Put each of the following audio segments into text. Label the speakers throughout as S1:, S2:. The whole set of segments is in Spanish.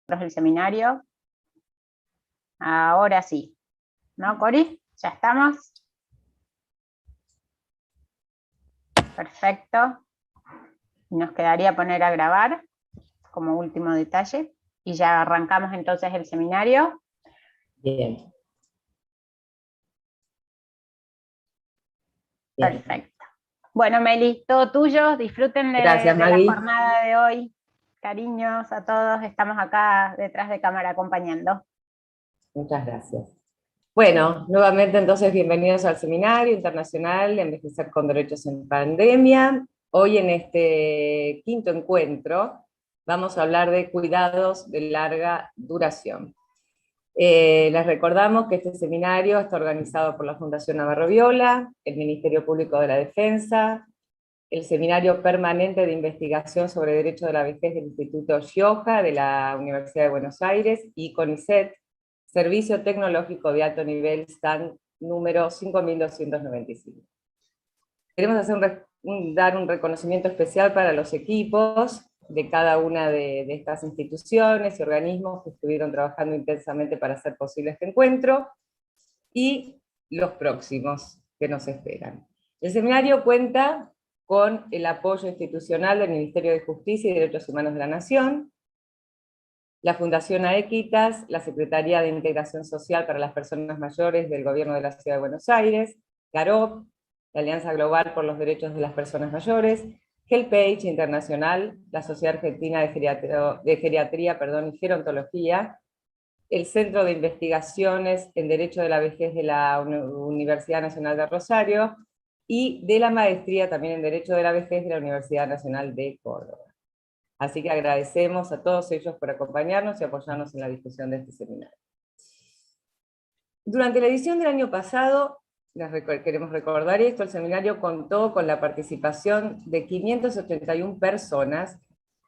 S1: el seminario. Ahora sí. ¿No, Cori? ¿Ya estamos? Perfecto. Y nos quedaría poner a grabar como último detalle. Y ya arrancamos entonces el seminario.
S2: Bien.
S1: Perfecto. Bueno, Meli, todo tuyo. Disfruten de
S2: Gracias,
S1: la
S2: Maggie.
S1: jornada de hoy. Cariños a todos. Estamos acá detrás de cámara acompañando.
S2: Muchas gracias. Bueno, nuevamente entonces bienvenidos al Seminario Internacional Envejecer con Derechos en Pandemia. Hoy en este quinto encuentro vamos a hablar de cuidados de larga duración. Les recordamos que este seminario está organizado por la Fundación Navarro Viola, el Ministerio Público de la Defensa, el Seminario Permanente de Investigación sobre Derecho de la Vejez del Instituto Gioja de la Universidad de Buenos Aires y CONICET, Servicio Tecnológico de Alto Nivel, STAN número 5295. Queremos hacer dar un reconocimiento especial para los equipos de cada una de estas instituciones y organismos que estuvieron trabajando intensamente para hacer posible este encuentro, y los próximos que nos esperan. El seminario cuenta con el apoyo institucional del Ministerio de Justicia y Derechos Humanos de la Nación, la Fundación Aequitas, la Secretaría de Integración Social para las Personas Mayores del Gobierno de la Ciudad de Buenos Aires, GAROP, la Alianza Global por los Derechos de las Personas Mayores, HealthPage Internacional, la Sociedad Argentina de Geriatría y Gerontología, el Centro de Investigaciones en Derecho de la Vejez de la Universidad Nacional de Rosario, y de la Maestría también en Derecho de la Vejez de la Universidad Nacional de Córdoba. Así que agradecemos a todos ellos por acompañarnos y apoyarnos en la discusión de este seminario. Durante la edición del año pasado, queremos recordar esto, el seminario contó con la participación de 581 personas,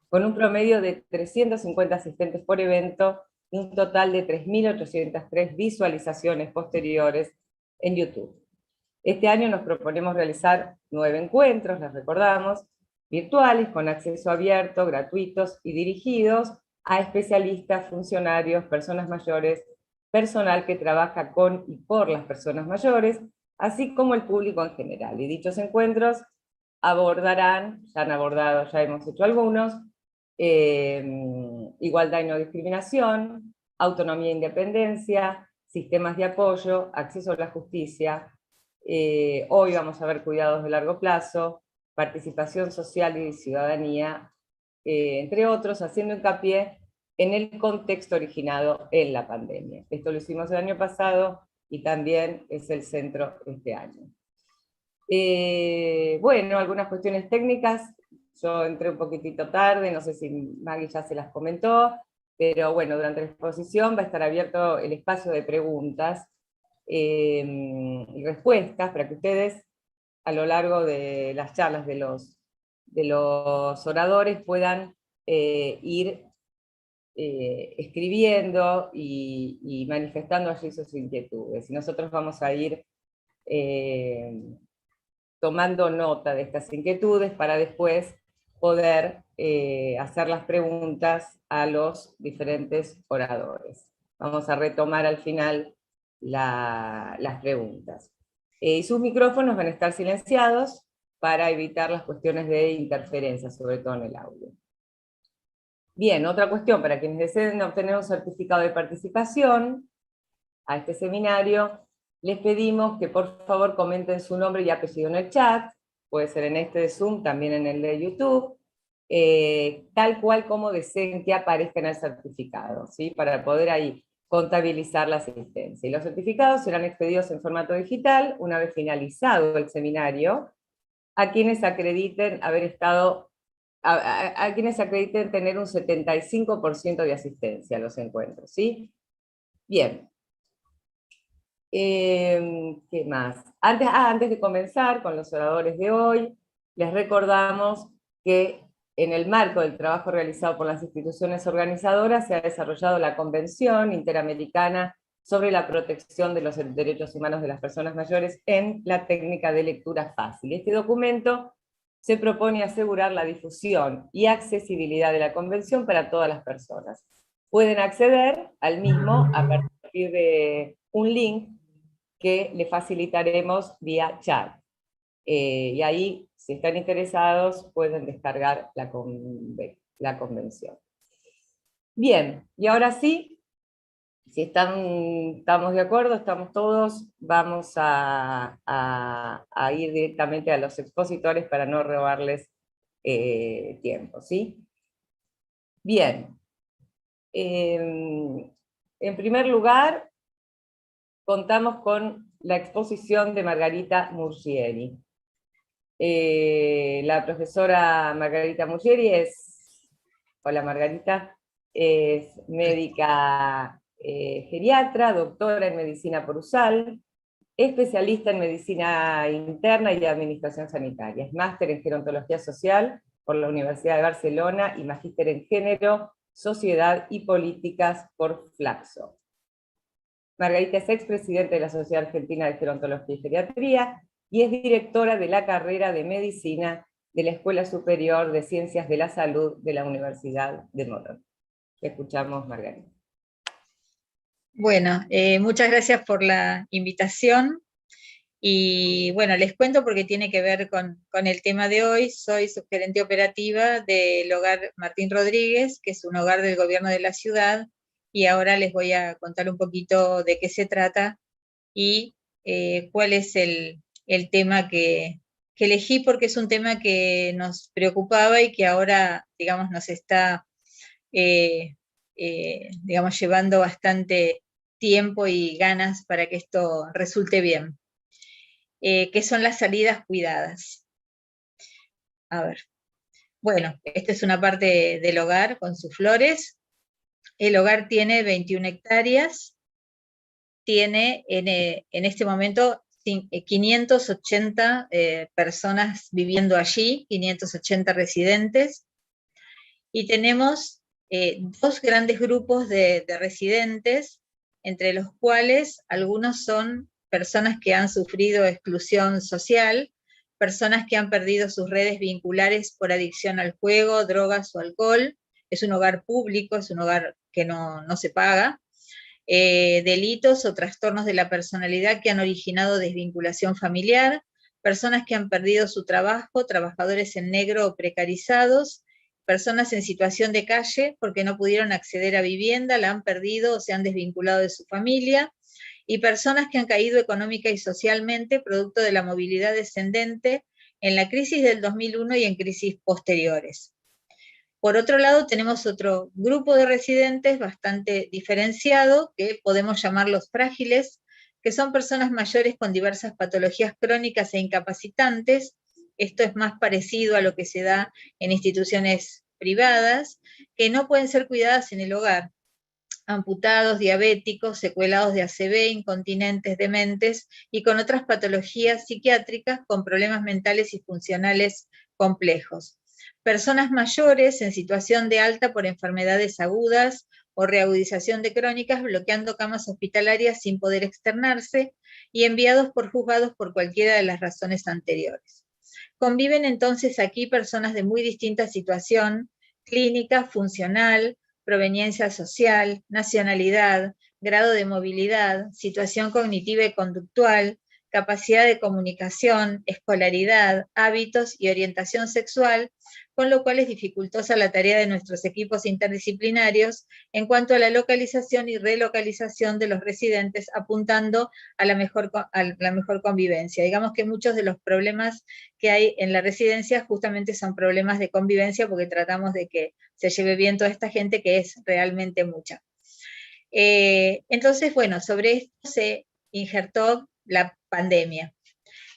S2: con un promedio de 350 asistentes por evento, y un total de 3.803 visualizaciones posteriores en YouTube. Este año nos proponemos realizar 9 encuentros, les recordamos, virtuales, con acceso abierto, gratuitos y dirigidos a especialistas, funcionarios, personas mayores, personal que trabaja con y por las personas mayores, así como el público en general. Y dichos encuentros abordarán, ya han abordado, ya hemos hecho algunos, igualdad y no discriminación, autonomía e independencia, sistemas de apoyo, acceso a la justicia. Hoy vamos a ver cuidados de largo plazo, participación social y ciudadanía, entre otros, haciendo hincapié en el contexto originado en la pandemia. Esto lo hicimos el año pasado y también es el centro este año. Bueno, algunas cuestiones técnicas, yo entré un poquitito tarde, no sé si Maggie ya se las comentó, pero bueno, durante la exposición va a estar abierto el espacio de preguntas y respuestas para que ustedes, a lo largo de las charlas de los oradores, puedan ir escribiendo y manifestando allí sus inquietudes. Y nosotros vamos a ir tomando nota de estas inquietudes para después poder hacer las preguntas a los diferentes oradores. Vamos a retomar al final las preguntas. Y sus micrófonos van a estar silenciados para evitar las cuestiones de interferencia, sobre todo en el audio. Bien, otra cuestión, para quienes deseen obtener un certificado de participación a este seminario, les pedimos que por favor comenten su nombre y apellido en el chat, puede ser en este de Zoom, también en el de YouTube, tal cual como deseen que aparezca en el certificado, ¿sí? Para poder ahí contabilizar la asistencia. Y los certificados serán expedidos en formato digital una vez finalizado el seminario a quienes acrediten haber estado, a quienes acrediten tener un 75% de asistencia a los encuentros, ¿sí? Bien. ¿Qué más? Antes de comenzar con los oradores de hoy, les recordamos que en el marco del trabajo realizado por las instituciones organizadoras se ha desarrollado la Convención Interamericana sobre la protección de los derechos humanos de las personas mayores en la técnica de lectura fácil. Este documento se propone asegurar la difusión y accesibilidad de la Convención para todas las personas, pueden acceder al mismo a partir de un link que le facilitaremos vía chat. Y ahí, si están interesados, pueden descargar la convención. Bien, y ahora sí, si estamos de acuerdo, estamos todos, vamos a ir directamente a los expositores para no robarles tiempo, ¿sí? Bien. En primer lugar, contamos con la exposición de Margarita Murgieri. La profesora Margarita Murgieri hola Margarita, es médica geriatra, doctora en medicina por USAL, especialista en medicina interna y administración sanitaria, es máster en gerontología social por la Universidad de Barcelona y magíster en género, sociedad y políticas por Flaxo. Margarita es expresidente de la Sociedad Argentina de Gerontología y Geriatría y es directora de la carrera de Medicina de la Escuela Superior de Ciencias de la Salud de la Universidad de Morón. Te escuchamos, Margarita.
S3: Bueno, muchas gracias por la invitación. Y bueno, les cuento porque tiene que ver con el tema de hoy. Soy subgerente operativa del Hogar Martín Rodríguez, que es un hogar del gobierno de la ciudad, y ahora les voy a contar un poquito de qué se trata y cuál es el tema que elegí, porque es un tema que nos preocupaba y que ahora, digamos, nos está, digamos, llevando bastante tiempo y ganas para que esto resulte bien. Que son las salidas cuidadas. A ver, bueno, esta es una parte del hogar con sus flores. El hogar tiene 21 hectáreas, tiene en este momento 580 personas viviendo allí, 580 residentes, y tenemos dos grandes grupos de residentes, entre los cuales algunos son personas que han sufrido exclusión social, personas que han perdido sus redes vinculares por adicción al juego, drogas o alcohol. Es un hogar público, es un hogar que no se paga. Delitos o trastornos de la personalidad que han originado desvinculación familiar, personas que han perdido su trabajo, trabajadores en negro o precarizados, personas en situación de calle porque no pudieron acceder a vivienda, la han perdido o se han desvinculado de su familia, y personas que han caído económica y socialmente producto de la movilidad descendente en la crisis del 2001 y en crisis posteriores. Por otro lado, tenemos otro grupo de residentes bastante diferenciado, que podemos llamar los frágiles, que son personas mayores con diversas patologías crónicas e incapacitantes. Esto es más parecido a lo que se da en instituciones privadas, que no pueden ser cuidadas en el hogar. Amputados, diabéticos, secuelados de ACV, incontinentes, dementes y con otras patologías psiquiátricas con problemas mentales y funcionales complejos. Personas mayores en situación de alta por enfermedades agudas o reagudización de crónicas, bloqueando camas hospitalarias sin poder externarse y enviados por juzgados por cualquiera de las razones anteriores. Conviven entonces aquí personas de muy distinta situación clínica, funcional, proveniencia social, nacionalidad, grado de movilidad, situación cognitiva y conductual, capacidad de comunicación, escolaridad, hábitos y orientación sexual, con lo cual es dificultosa la tarea de nuestros equipos interdisciplinarios en cuanto a la localización y relocalización de los residentes, apuntando a la mejor convivencia. Digamos que muchos de los problemas que hay en la residencia justamente son problemas de convivencia, porque tratamos de que se lleve bien toda esta gente, que es realmente mucha. Entonces, bueno, sobre esto se injertó la pandemia,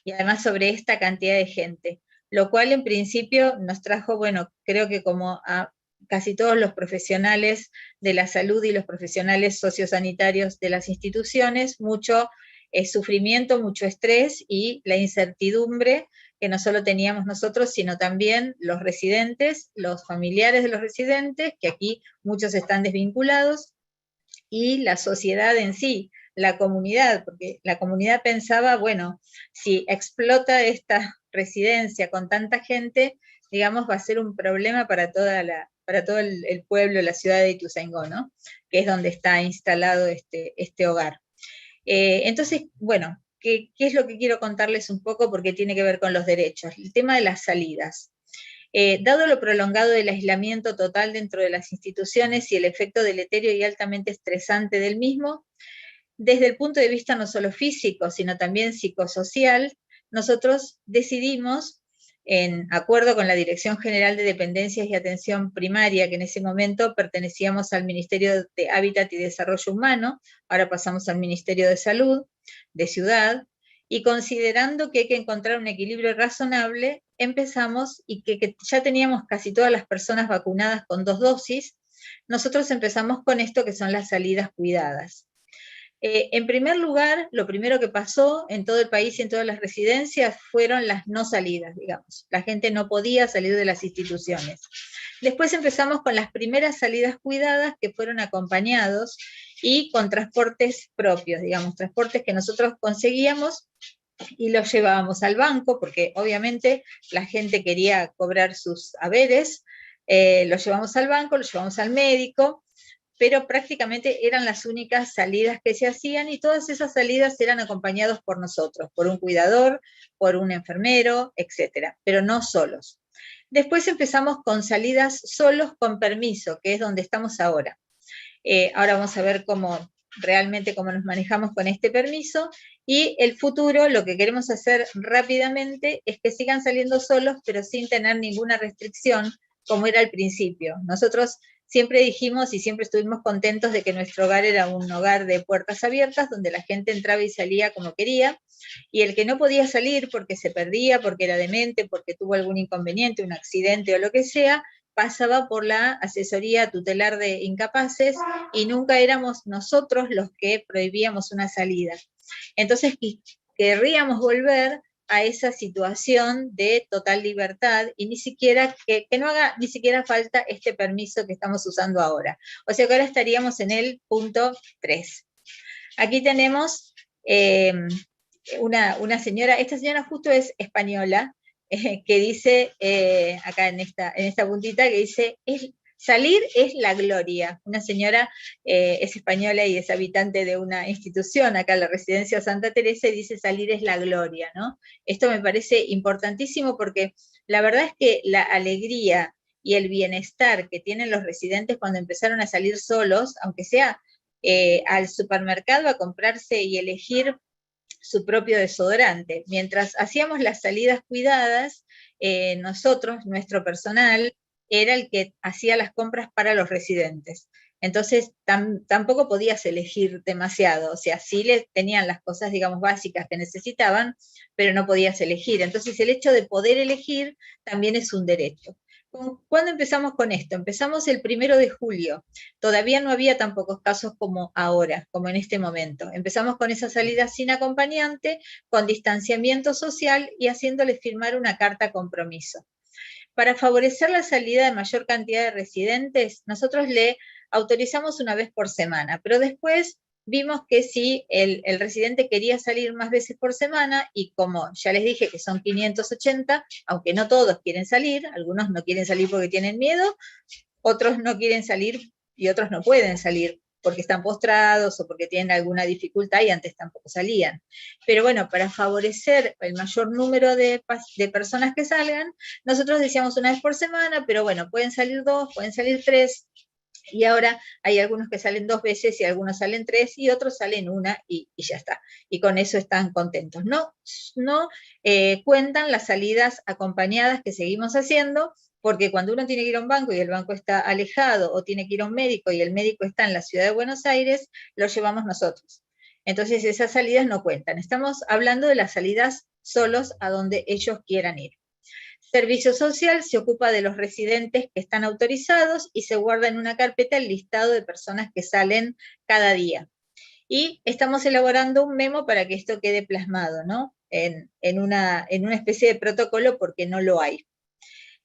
S3: y además sobre esta cantidad de gente, lo cual en principio nos trajo, bueno, creo que como a casi todos los profesionales de la salud y los profesionales sociosanitarios de las instituciones, mucho sufrimiento, mucho estrés y la incertidumbre que no solo teníamos nosotros, sino también los residentes, los familiares de los residentes, que aquí muchos están desvinculados, y la sociedad en sí, la comunidad, porque la comunidad pensaba, bueno, si explota esta residencia con tanta gente, digamos, va a ser un problema para el pueblo, la ciudad de Ituzaingó, ¿no? Que es donde está instalado este hogar. Entonces, bueno, ¿qué es lo que quiero contarles un poco? Porque tiene que ver con los derechos. El tema de las salidas. Dado lo prolongado del aislamiento total dentro de las instituciones y el efecto deleterio y altamente estresante del mismo, desde el punto de vista no solo físico, sino también psicosocial, nosotros decidimos, en acuerdo con la Dirección General de Dependencias y Atención Primaria, que en ese momento pertenecíamos al Ministerio de Hábitat y Desarrollo Humano, ahora pasamos al Ministerio de Salud, de Ciudad, y considerando que hay que encontrar un equilibrio razonable, empezamos, y que ya teníamos casi todas las personas vacunadas con 2 dosis, nosotros empezamos con esto que son las salidas cuidadas. En primer lugar, lo primero que pasó en todo el país y en todas las residencias fueron las no salidas, digamos. La gente no podía salir de las instituciones. Después empezamos con las primeras salidas cuidadas que fueron acompañados y con transportes propios, digamos, transportes que nosotros conseguíamos y los llevábamos al banco, porque obviamente la gente quería cobrar sus haberes, los llevamos al banco, los llevamos al médico, pero prácticamente eran las únicas salidas que se hacían y todas esas salidas eran acompañados por nosotros, por un cuidador, por un enfermero, etcétera, pero no solos. Después empezamos con salidas solos con permiso, que es donde estamos ahora. Ahora vamos a ver realmente cómo nos manejamos con este permiso, y el futuro, lo que queremos hacer rápidamente es que sigan saliendo solos, pero sin tener ninguna restricción, como era al principio. Nosotros siempre dijimos y siempre estuvimos contentos de que nuestro hogar era un hogar de puertas abiertas, donde la gente entraba y salía como quería, y el que no podía salir porque se perdía, porque era demente, porque tuvo algún inconveniente, un accidente o lo que sea, pasaba por la asesoría tutelar de incapaces y nunca éramos nosotros los que prohibíamos una salida. Entonces querríamos volver a esa situación de total libertad y ni siquiera que no haga ni siquiera falta este permiso que estamos usando ahora. O sea que ahora estaríamos en el punto 3. Aquí tenemos una señora, esta señora justo es española, que dice, acá en esta puntita, que dice, salir es la gloria. Una señora es española y es habitante de una institución, acá en la Residencia Santa Teresa, y dice, salir es la gloria, ¿no? Esto me parece importantísimo porque la verdad es que la alegría y el bienestar que tienen los residentes cuando empezaron a salir solos, aunque sea al supermercado a comprarse y elegir su propio desodorante. Mientras hacíamos las salidas cuidadas, nosotros, nuestro personal, era el que hacía las compras para los residentes. Entonces, tampoco podías elegir demasiado, o sea, sí les tenían las cosas, digamos, básicas que necesitaban, pero no podías elegir. Entonces, el hecho de poder elegir también es un derecho. ¿Cuándo empezamos con esto? Empezamos el 1 de julio. Todavía no había tan pocos casos como ahora, como en este momento. Empezamos con esa salida sin acompañante, con distanciamiento social y haciéndole firmar una carta compromiso. Para favorecer la salida de mayor cantidad de residentes, nosotros le autorizamos una vez por semana, pero después vimos que si el residente quería salir más veces por semana, y como ya les dije que son 580, aunque no todos quieren salir, algunos no quieren salir porque tienen miedo, otros no quieren salir y otros no pueden salir porque están postrados o porque tienen alguna dificultad y antes tampoco salían. Pero bueno, para favorecer el mayor número de personas que salgan, nosotros decíamos una vez por semana, pero bueno, pueden salir 2, pueden salir 3, y ahora hay algunos que salen 2 veces y algunos salen 3 y otros salen 1 y ya está. Y con eso están contentos. No cuentan las salidas acompañadas que seguimos haciendo, porque cuando uno tiene que ir a un banco y el banco está alejado, o tiene que ir a un médico y el médico está en la ciudad de Buenos Aires, lo llevamos nosotros. Entonces esas salidas no cuentan. Estamos hablando de las salidas solos a donde ellos quieran ir. Servicio Social se ocupa de los residentes que están autorizados y se guarda en una carpeta el listado de personas que salen cada día. Y estamos elaborando un memo para que esto quede plasmado, ¿no? En una especie de protocolo, porque no lo hay.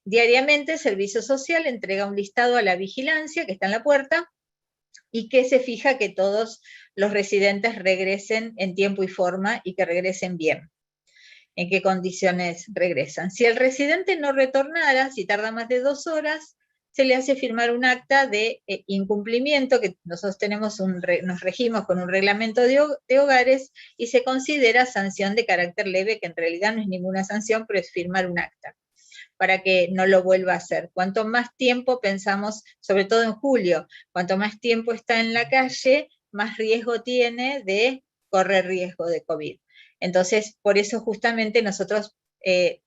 S3: Diariamente el Servicio Social entrega un listado a la vigilancia que está en la puerta y que se fija que todos los residentes regresen en tiempo y forma y que regresen bien. ¿En qué condiciones regresan? Si el residente no retornara, si tarda más de 2 horas, se le hace firmar un acta de incumplimiento, que nosotros tenemos nos regimos con un reglamento de hogares, y se considera sanción de carácter leve, que en realidad no es ninguna sanción, pero es firmar un acta, para que no lo vuelva a hacer. Cuanto más tiempo pensamos, sobre todo en julio, cuanto más tiempo está en la calle, más riesgo tiene de correr riesgo de COVID. Entonces, por eso justamente nosotros,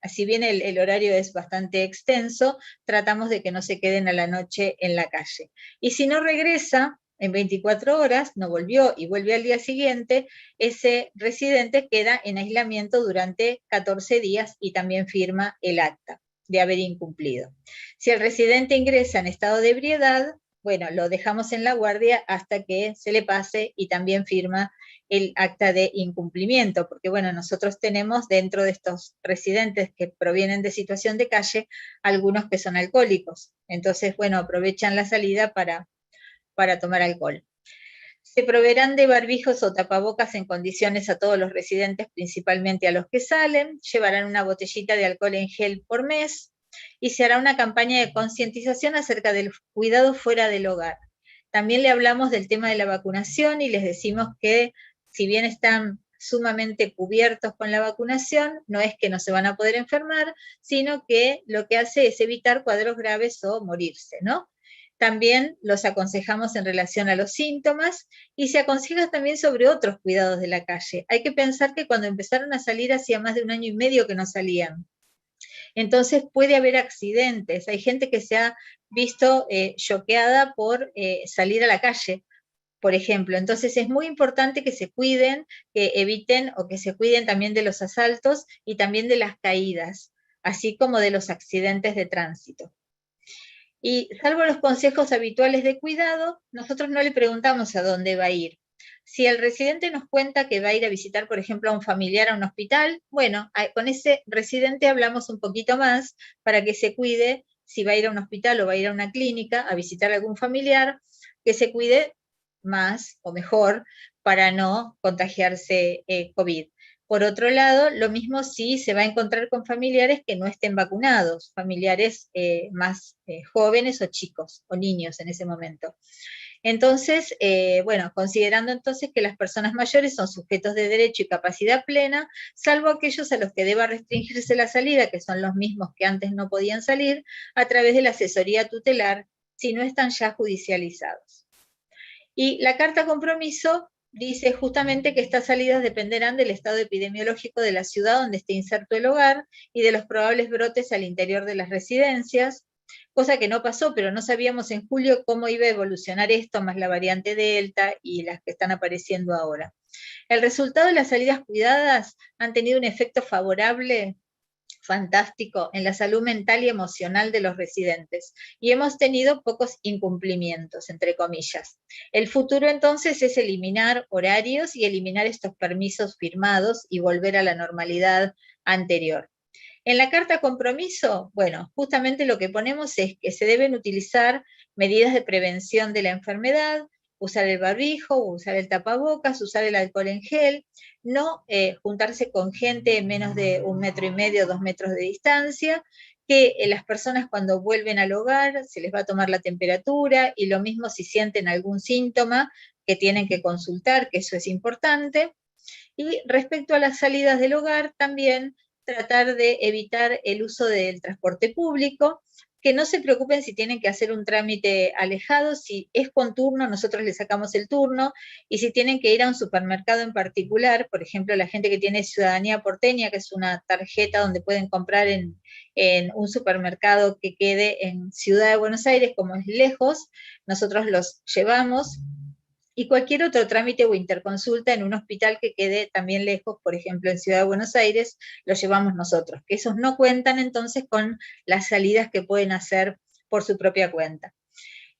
S3: si bien el horario es bastante extenso, tratamos de que no se queden a la noche en la calle. Y si no regresa en 24 horas, no volvió y vuelve al día siguiente, ese residente queda en aislamiento durante 14 días y también firma el acta de haber incumplido. Si el residente ingresa en estado de ebriedad, bueno, lo dejamos en la guardia hasta que se le pase y también firma el acta de incumplimiento, porque bueno, nosotros tenemos dentro de estos residentes que provienen de situación de calle, algunos que son alcohólicos. Entonces, bueno, aprovechan la salida para tomar alcohol. Se proveerán de barbijos o tapabocas en condiciones a todos los residentes, principalmente a los que salen. Llevarán una botellita de alcohol en gel por mes y se hará una campaña de concientización acerca del cuidado fuera del hogar. También le hablamos del tema de la vacunación y les decimos que si bien están sumamente cubiertos con la vacunación, no es que no se van a poder enfermar, sino que lo que hace es evitar cuadros graves o morirse, ¿no? También los aconsejamos en relación a los síntomas y se aconseja también sobre otros cuidados de la calle. Hay que pensar que cuando empezaron a salir hacía más de 1 año y medio que no salían. Entonces puede haber accidentes. Hay gente que se ha visto choqueada por salir a la calle, por ejemplo. Entonces es muy importante que se cuiden, que eviten o que se cuiden también de los asaltos y también de las caídas, así como de los accidentes de tránsito. Y salvo los consejos habituales de cuidado, nosotros no le preguntamos a dónde va a ir. Si el residente nos cuenta que va a ir a visitar, por ejemplo, a un familiar a un hospital, bueno, con ese residente hablamos un poquito más para que se cuide, si va a ir a un hospital o va a ir a una clínica a visitar a algún familiar, que se cuide más o mejor para no contagiarse COVID. Por otro lado, lo mismo si se va a encontrar con familiares que no estén vacunados, familiares más jóvenes o chicos o niños en ese momento. Entonces, bueno, considerando entonces que las personas mayores son sujetos de derecho y capacidad plena, salvo aquellos a los que deba restringirse la salida, que son los mismos que antes no podían salir, a través de la asesoría tutelar, si no están ya judicializados. Y la carta compromiso dice justamente que estas salidas dependerán del estado epidemiológico de la ciudad donde esté inserto el hogar y de los probables brotes al interior de las residencias, cosa que no pasó, pero no sabíamos en julio cómo iba a evolucionar esto, más la variante Delta y las que están apareciendo ahora. El resultado de las salidas cuidadas han tenido un efecto favorable, fantástico, en la salud mental y emocional de los residentes, y hemos tenido pocos incumplimientos, entre comillas. El futuro entonces es eliminar horarios y eliminar estos permisos firmados y volver a la normalidad anterior. En la carta compromiso, bueno, justamente lo que ponemos es que se deben utilizar medidas de prevención de la enfermedad, usar el barbijo, usar el tapabocas, usar el alcohol en gel, no juntarse con gente en menos de 1,5 metros, 2 metros de distancia, que las personas cuando vuelven al hogar se les va a tomar la temperatura y lo mismo si sienten algún síntoma que tienen que consultar, que eso es importante. Y respecto a las salidas del hogar, también tratar de evitar el uso del transporte público, que no se preocupen si tienen que hacer un trámite alejado, si es con turno, nosotros les sacamos el turno, y si tienen que ir a un supermercado en particular, por ejemplo, la gente que tiene ciudadanía porteña, que es una tarjeta donde pueden comprar en un supermercado que quede en Ciudad de Buenos Aires, como es lejos, nosotros los llevamos, y cualquier otro trámite o interconsulta en un hospital que quede también lejos, por ejemplo en Ciudad de Buenos Aires, lo llevamos nosotros, que esos no cuentan entonces con las salidas que pueden hacer por su propia cuenta.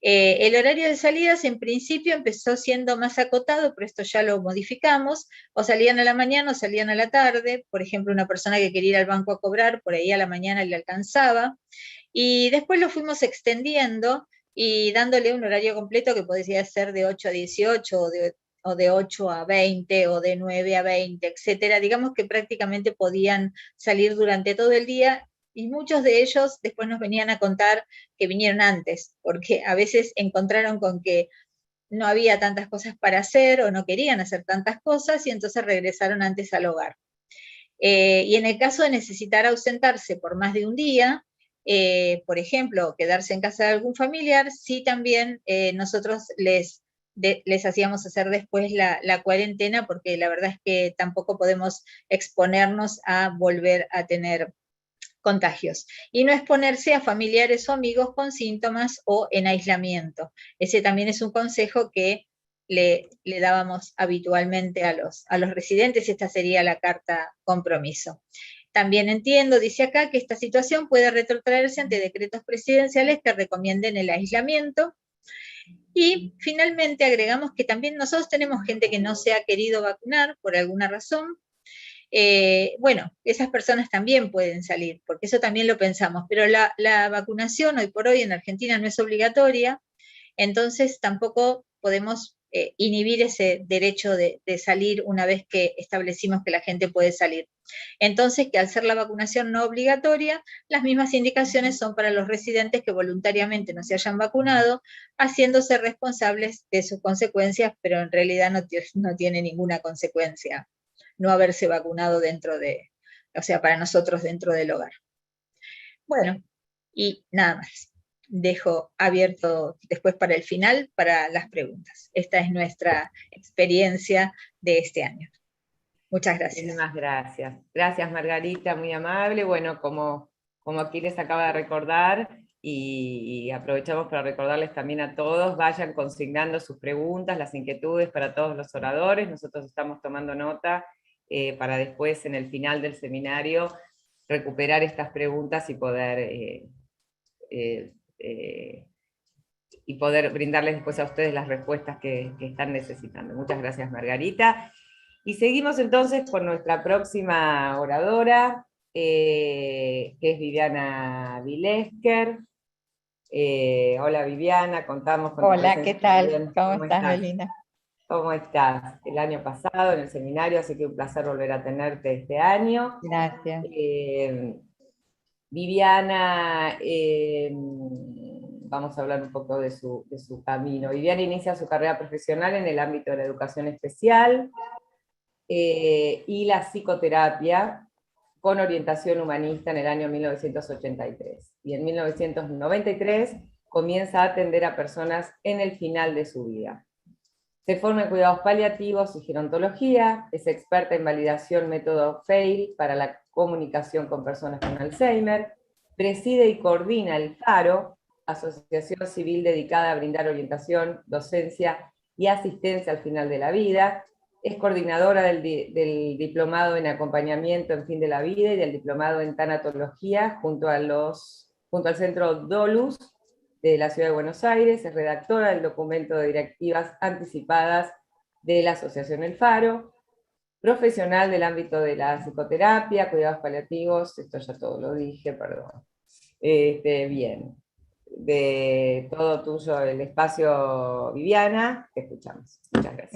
S3: El horario de salidas en principio empezó siendo más acotado, pero esto ya lo modificamos, o salían a la mañana o salían a la tarde, por ejemplo una persona que quería ir al banco a cobrar, por ahí a la mañana le alcanzaba, y después lo fuimos extendiendo, y dándole un horario completo que podría ser de 8 a 18 o de 8 a 20 o de 9 a 20, etcétera. Digamos que prácticamente podían salir durante todo el día y muchos de ellos después nos venían a contar que vinieron antes, porque a veces encontraron con que no había tantas cosas para hacer o no querían hacer tantas cosas y entonces regresaron antes al hogar. Y en el caso de necesitar ausentarse por más de un día, por ejemplo, quedarse en casa de algún familiar, sí también nosotros les hacíamos hacer después la cuarentena, porque la verdad es que tampoco podemos exponernos a volver a tener contagios. Y no exponerse a familiares o amigos con síntomas o en aislamiento. Ese también es un consejo que le dábamos habitualmente a los residentes. Esta sería la carta compromiso. También entiendo, dice acá, que esta situación puede retrotraerse ante decretos presidenciales que recomienden el aislamiento. Y finalmente agregamos que también nosotros tenemos gente que no se ha querido vacunar por alguna razón. Bueno, esas personas también pueden salir, porque eso también lo pensamos, pero la vacunación hoy por hoy en Argentina no es obligatoria, entonces tampoco podemos inhibir ese derecho de salir una vez que establecimos que la gente puede salir. Entonces, que al ser la vacunación no obligatoria, las mismas indicaciones son para los residentes que voluntariamente no se hayan vacunado, haciéndose responsables de sus consecuencias, pero en realidad no tiene ninguna consecuencia no haberse vacunado o sea, para nosotros dentro del hogar. Bueno, y nada más. Dejo abierto después para el final para las preguntas. Esta es nuestra experiencia de este año. Muchas gracias.
S2: Muchísimas gracias. Gracias, Margarita, muy amable. Bueno, como aquí les acaba de recordar, y aprovechamos para recordarles también a todos, vayan consignando sus preguntas, las inquietudes para todos los oradores. Nosotros estamos tomando nota para después, en el final del seminario, recuperar estas preguntas y poder brindarles después a ustedes las respuestas que están necesitando. Muchas gracias, Margarita. Y seguimos entonces con nuestra próxima oradora, que es Viviana Vilesker. Hola Viviana, contamos con tu
S4: Hola,
S2: presencia.
S4: ¿qué tal?
S2: También.
S4: ¿Cómo estás, Melina?
S2: ¿Cómo estás? El año pasado en el seminario, así que un placer volver a tenerte este año.
S4: Gracias.
S2: Viviana, vamos a hablar un poco de su camino. Viviana inicia su carrera profesional en el ámbito de la educación especial y la psicoterapia con orientación humanista en el año 1983. Y en 1993 comienza a atender a personas en el final de su vida. Se forma en cuidados paliativos y gerontología, es experta en validación método FAIL para la comunicación con personas con Alzheimer, preside y coordina el FARO, asociación civil dedicada a brindar orientación, docencia y asistencia al final de la vida, es coordinadora del diplomado en acompañamiento en fin de la vida y del diplomado en tanatología junto al centro DOLUS de la Ciudad de Buenos Aires, es redactora del documento de directivas anticipadas de la Asociación El Faro, profesional del ámbito de la psicoterapia, cuidados paliativos, esto ya todo lo dije, perdón. Bien, de todo tuyo el espacio, Viviana, te escuchamos. Muchas gracias.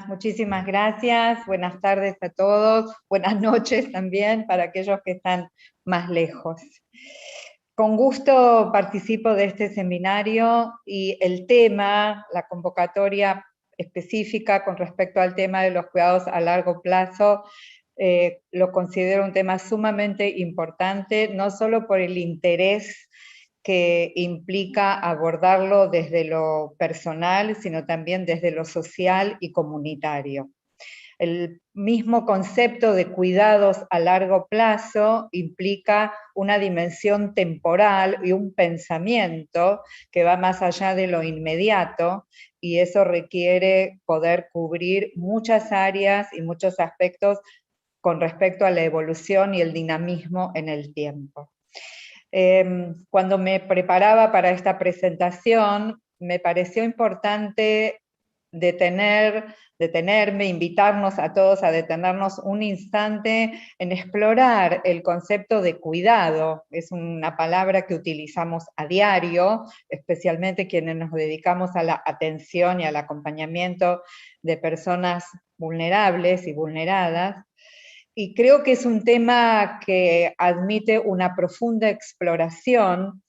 S4: Muchísimas gracias. Buenas tardes a todos, buenas noches también para aquellos que están más lejos. Con gusto participo de este seminario y el tema, la convocatoria específica con respecto al tema de los cuidados a largo plazo, lo considero un tema sumamente importante, no solo por el interés que implica abordarlo desde lo personal, sino también desde lo social y comunitario. El mismo concepto de cuidados a largo plazo implica una dimensión temporal y un pensamiento que va más allá de lo inmediato, y eso requiere poder cubrir muchas áreas y muchos aspectos con respecto a la evolución y el dinamismo en el tiempo. Cuando me preparaba para esta presentación, me pareció importante detenerme, invitarnos a todos a detenernos un instante en explorar el concepto de cuidado. Es una palabra que utilizamos a diario, especialmente quienes nos dedicamos a la atención y al acompañamiento de personas vulnerables y vulneradas. y creo que es un tema que admite una profunda exploración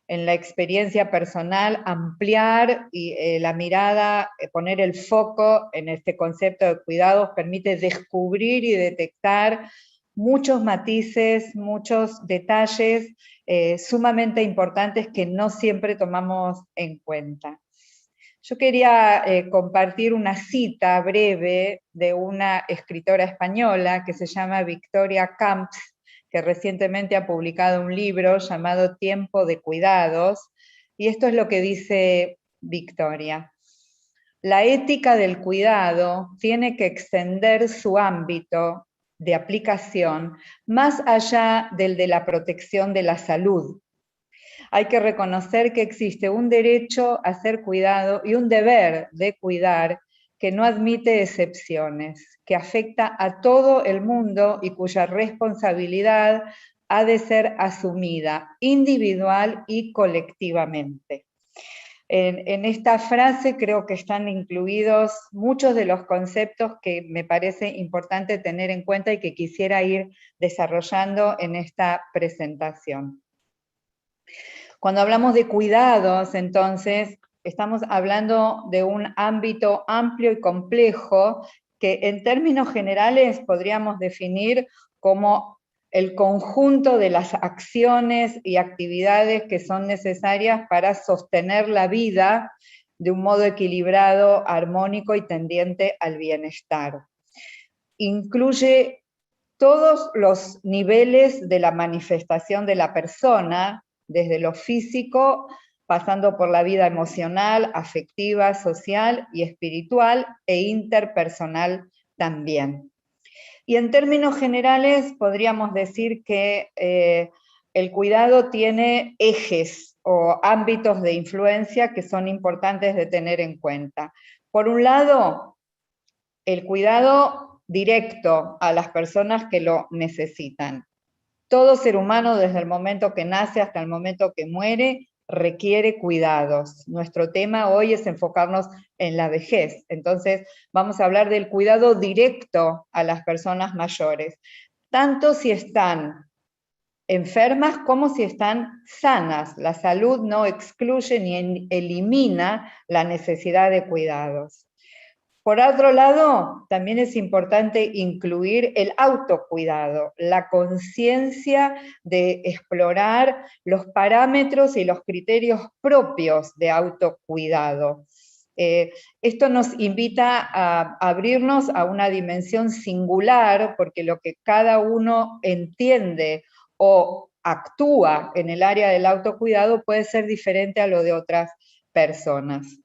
S4: en la experiencia personal, ampliar la mirada, poner el foco en este concepto de cuidados, permite descubrir y detectar muchos matices, muchos detalles sumamente importantes que no siempre tomamos en cuenta. Yo quería compartir una cita breve de una escritora española que se llama Victoria Camps, que recientemente ha publicado un libro llamado Tiempo de Cuidados, y esto es lo que dice Victoria. La ética del cuidado tiene que extender su ámbito de aplicación más allá del de la protección de la salud. Hay que reconocer que existe un derecho a ser cuidado y un deber de cuidar que no admite excepciones, que afecta a todo el mundo y cuya responsabilidad ha de ser asumida individual y colectivamente. En esta frase creo que están incluidos muchos de los conceptos que me parece importante tener en cuenta y que quisiera ir desarrollando en esta presentación. Cuando hablamos de cuidados, entonces, estamos hablando de un ámbito amplio y complejo que en términos generales podríamos definir como el conjunto de las acciones y actividades que son necesarias para sostener la vida de un modo equilibrado, armónico y tendiente al bienestar. Incluye todos los niveles de la manifestación de la persona, desde lo físico, pasando por la vida emocional, afectiva, social y espiritual e interpersonal también. Y en términos generales podríamos decir que el cuidado tiene ejes o ámbitos de influencia que son importantes de tener en cuenta. Por un lado, el cuidado directo a las personas que lo necesitan. Todo ser humano, desde el momento que nace hasta el momento que muere, requiere cuidados. Nuestro tema hoy es enfocarnos en la vejez. Entonces, vamos a hablar del cuidado directo a las personas mayores, tanto si están enfermas como si están sanas. La salud no excluye ni elimina la necesidad de cuidados. Por otro lado, también es importante incluir el autocuidado, la conciencia de explorar los parámetros y los criterios propios de autocuidado. Esto nos invita a abrirnos a una dimensión singular, porque lo que cada uno entiende o actúa en el área del autocuidado puede ser diferente a lo de otras personas.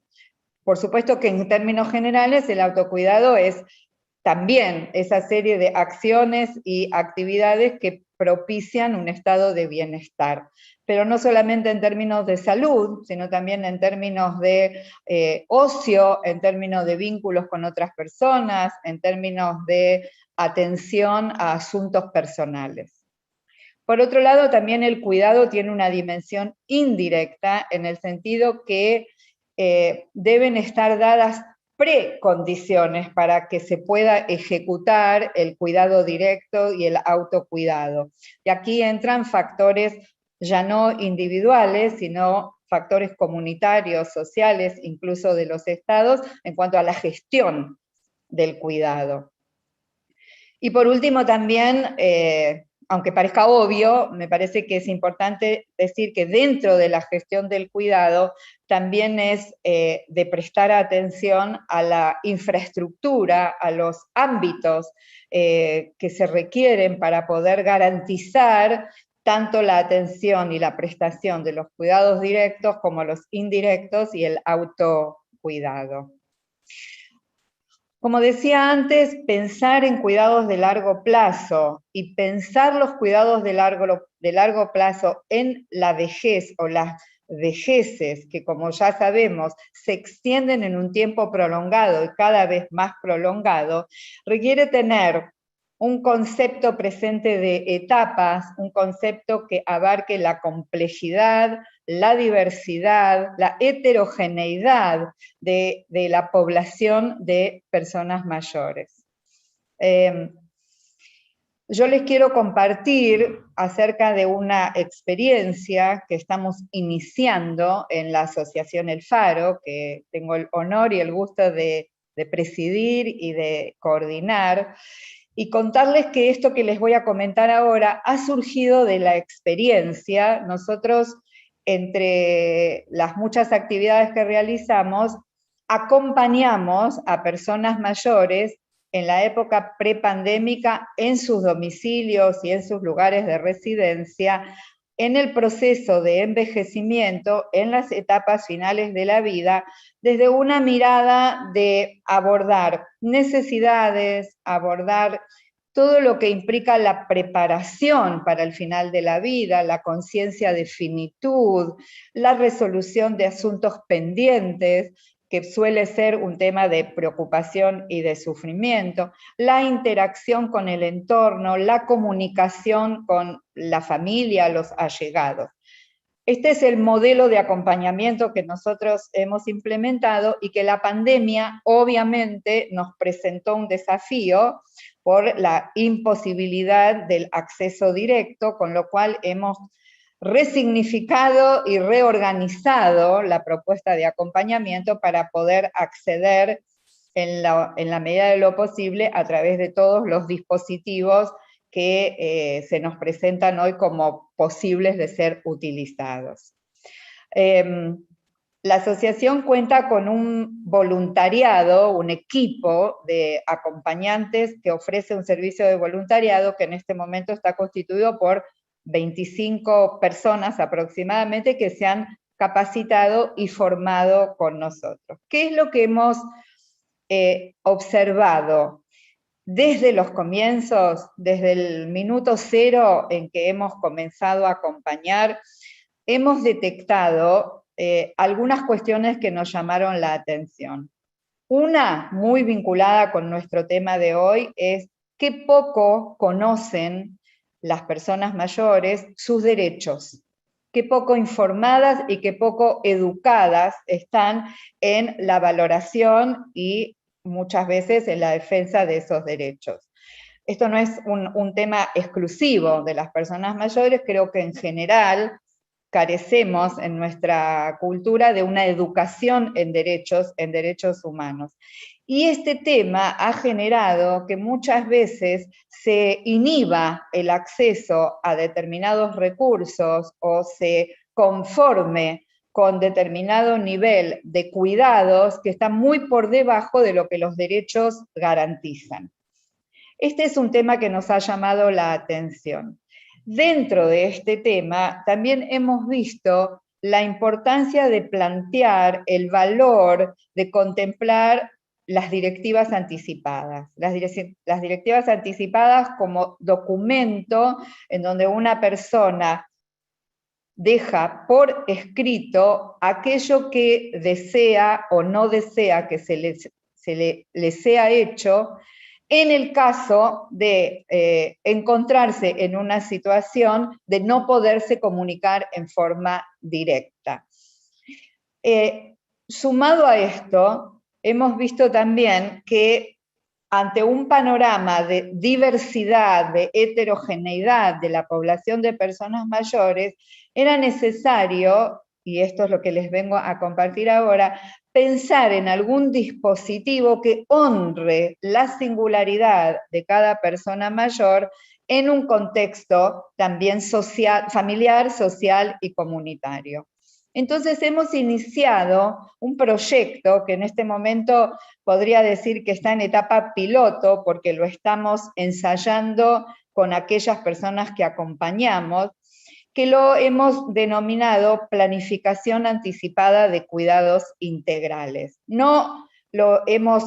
S4: Por supuesto que en términos generales el autocuidado es también esa serie de acciones y actividades que propician un estado de bienestar, pero no solamente en términos de salud, sino también en términos de ocio, en términos de vínculos con otras personas, en términos de atención a asuntos personales. Por otro lado, también el cuidado tiene una dimensión indirecta, en el sentido que deben estar dadas precondiciones para que se pueda ejecutar el cuidado directo y el autocuidado. Y aquí entran factores ya no individuales, sino factores comunitarios, sociales, incluso de los estados, en cuanto a la gestión del cuidado. Y por último también, aunque parezca obvio, me parece que es importante decir que dentro de la gestión del cuidado también es de prestar atención a la infraestructura, a los ámbitos que se requieren para poder garantizar tanto la atención y la prestación de los cuidados directos como los indirectos y el autocuidado. Como decía antes, pensar en cuidados de largo plazo y pensar los cuidados de largo plazo en la vejez o las vejeces, que como ya sabemos se extienden en un tiempo prolongado y cada vez más prolongado, requiere tener un concepto presente de etapas, un concepto que abarque la complejidad, la diversidad, la heterogeneidad de la población de personas mayores. yo les quiero compartir acerca de una experiencia que estamos iniciando en la Asociación El Faro, que tengo el honor y el gusto de presidir y de coordinar, y contarles que esto que les voy a comentar ahora ha surgido de la experiencia. Nosotros, entre las muchas actividades que realizamos, acompañamos a personas mayores en la época prepandémica en sus domicilios y en sus lugares de residencia, en el proceso de envejecimiento, en las etapas finales de la vida, desde una mirada de abordar necesidades, abordar todo lo que implica la preparación para el final de la vida, la conciencia de finitud, la resolución de asuntos pendientes, que suele ser un tema de preocupación y de sufrimiento, la interacción con el entorno, la comunicación con la familia, los allegados. Este es el modelo de acompañamiento que nosotros hemos implementado y que la pandemia obviamente nos presentó un desafío por la imposibilidad del acceso directo, con lo cual hemos resignificado y reorganizado la propuesta de acompañamiento para poder acceder en la medida de lo posible a través de todos los dispositivos que se nos presentan hoy como posibles de ser utilizados. La asociación cuenta con un voluntariado, un equipo de acompañantes que ofrece un servicio de voluntariado que en este momento está constituido por 25 personas aproximadamente que se han capacitado y formado con nosotros. ¿Qué es lo que hemos observado? Desde los comienzos, desde el minuto cero en que hemos comenzado a acompañar, hemos detectado algunas cuestiones que nos llamaron la atención. Una, muy vinculada con nuestro tema de hoy, es qué poco conocen las personas mayores sus derechos, qué poco informadas y qué poco educadas están en la valoración y muchas veces en la defensa de esos derechos. Esto no es un tema exclusivo de las personas mayores, creo que en general carecemos en nuestra cultura de una educación en derechos humanos. Y este tema ha generado que muchas veces se inhiba el acceso a determinados recursos o se conforme con determinado nivel de cuidados que está muy por debajo de lo que los derechos garantizan. Este es un tema que nos ha llamado la atención. Dentro de este tema también hemos visto la importancia de plantear el valor de contemplar las directivas anticipadas. Las directivas anticipadas como documento en donde una persona deja por escrito aquello que desea o no desea que se le sea hecho en el caso de encontrarse en una situación de no poderse comunicar en forma directa. Sumado a esto, hemos visto también que ante un panorama de diversidad, de heterogeneidad de la población de personas mayores, era necesario, y esto es lo que les vengo a compartir ahora, pensar en algún dispositivo que honre la singularidad de cada persona mayor en un contexto también social, familiar, social y comunitario. Entonces hemos iniciado un proyecto que en este momento podría decir que está en etapa piloto, porque lo estamos ensayando con aquellas personas que acompañamos, que lo hemos denominado planificación anticipada de cuidados integrales. No lo hemos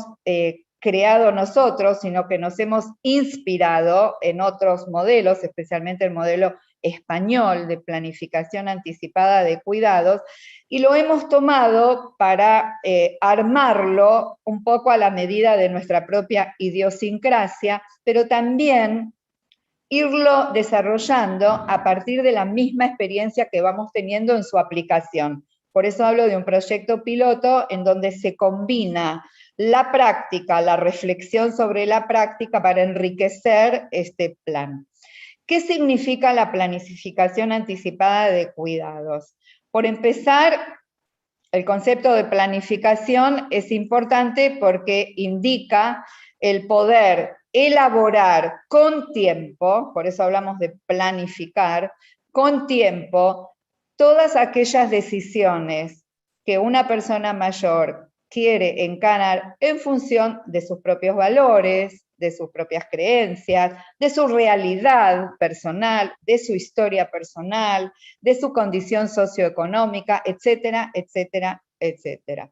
S4: creado nosotros, sino que nos hemos inspirado en otros modelos, especialmente el modelo español de planificación anticipada de cuidados, y lo hemos tomado para armarlo un poco a la medida de nuestra propia idiosincrasia, pero también irlo desarrollando a partir de la misma experiencia que vamos teniendo en su aplicación. Por eso hablo de un proyecto piloto en donde se combina la práctica, la reflexión sobre la práctica para enriquecer este plan. ¿Qué significa la planificación anticipada de cuidados? Por empezar, el concepto de planificación es importante porque indica el poder elaborar con tiempo, por eso hablamos de planificar, con tiempo, todas aquellas decisiones que una persona mayor quiere encarar en función de sus propios valores, de sus propias creencias, de su realidad personal, de su historia personal, de su condición socioeconómica, etcétera, etcétera, etcétera.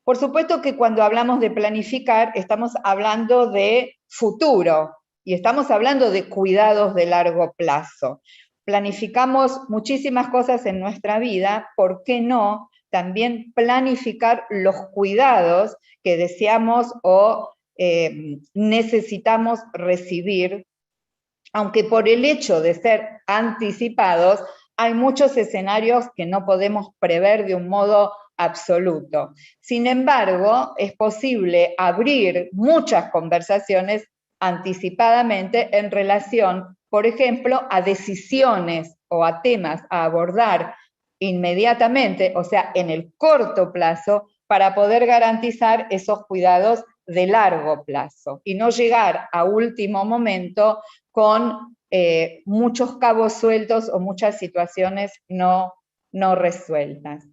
S4: Por supuesto que cuando hablamos de planificar, estamos hablando de futuro, y estamos hablando de cuidados de largo plazo. Planificamos muchísimas cosas en nuestra vida, ¿por qué no también planificar los cuidados que deseamos o necesitamos recibir, aunque por el hecho de ser anticipados, hay muchos escenarios que no podemos prever de un modo absoluto. Sin embargo, es posible abrir muchas conversaciones anticipadamente en relación, por ejemplo, a decisiones o a temas a abordar inmediatamente, o sea, en el corto plazo, para poder garantizar esos cuidados de largo plazo y no llegar a último momento con muchos cabos sueltos o muchas situaciones no resueltas.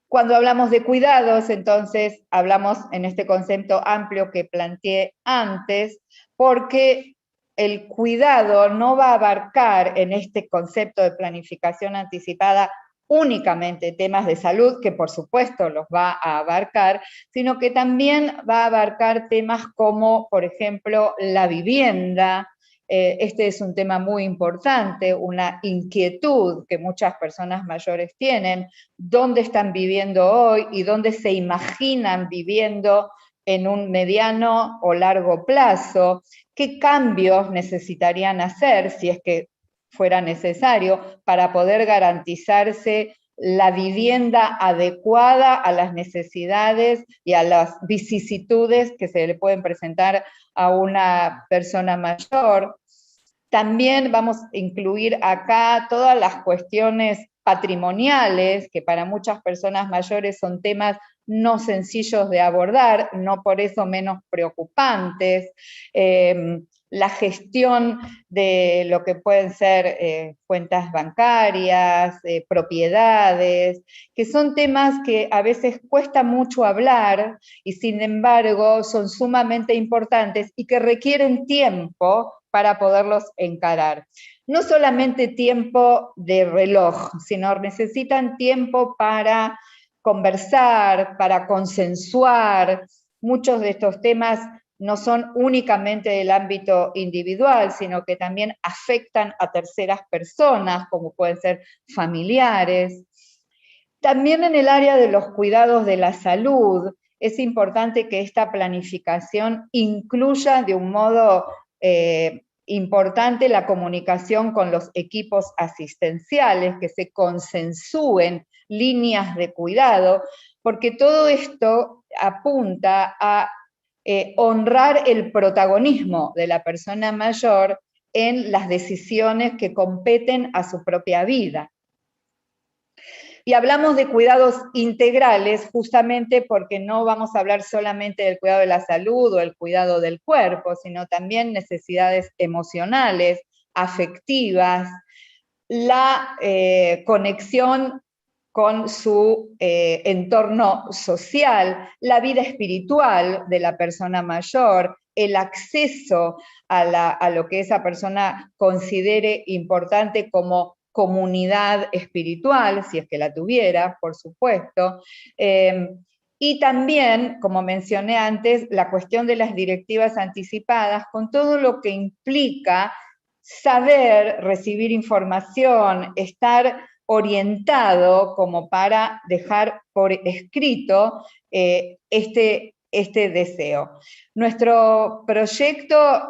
S4: Cuando hablamos de cuidados, entonces hablamos en este concepto amplio que planteé antes, porque el cuidado no va a abarcar en este concepto de planificación anticipada únicamente temas de salud, que por supuesto los va a abarcar, sino que también va a abarcar temas como, por ejemplo, la vivienda. Este es un tema muy importante, una inquietud que muchas personas mayores tienen, dónde están viviendo hoy y dónde se imaginan viviendo en un mediano o largo plazo, qué cambios necesitarían hacer si es que fuera necesario para poder garantizarse la vivienda adecuada a las necesidades y a las vicisitudes que se le pueden presentar a una persona mayor. También vamos a incluir acá todas las cuestiones patrimoniales, que para muchas personas mayores son temas no sencillos de abordar, no por eso menos preocupantes. La gestión de lo que pueden ser cuentas bancarias, propiedades, que son temas que a veces cuesta mucho hablar y sin embargo son sumamente importantes y que requieren tiempo para poderlos encarar. No solamente tiempo de reloj, sino necesitan tiempo para conversar, para consensuar. Muchos de estos temas no son únicamente del ámbito individual, sino que también afectan a terceras personas, como pueden ser familiares. También en el área de los cuidados de la salud, es importante que esta planificación incluya de un modo importante la comunicación con los equipos asistenciales, que se consensúen líneas de cuidado, porque todo esto apunta a honrar el protagonismo de la persona mayor en las decisiones que competen a su propia vida. Y hablamos de cuidados integrales justamente porque no vamos a hablar solamente del cuidado de la salud o el cuidado del cuerpo, sino también necesidades emocionales, afectivas, la conexión con su entorno social, la vida espiritual de la persona mayor, el acceso a lo que esa persona considere importante como comunidad espiritual, si es que la tuviera, por supuesto, y también, como mencioné antes, la cuestión de las directivas anticipadas, con todo lo que implica saber, recibir información, estar orientado como para dejar por escrito este deseo. Nuestro proyecto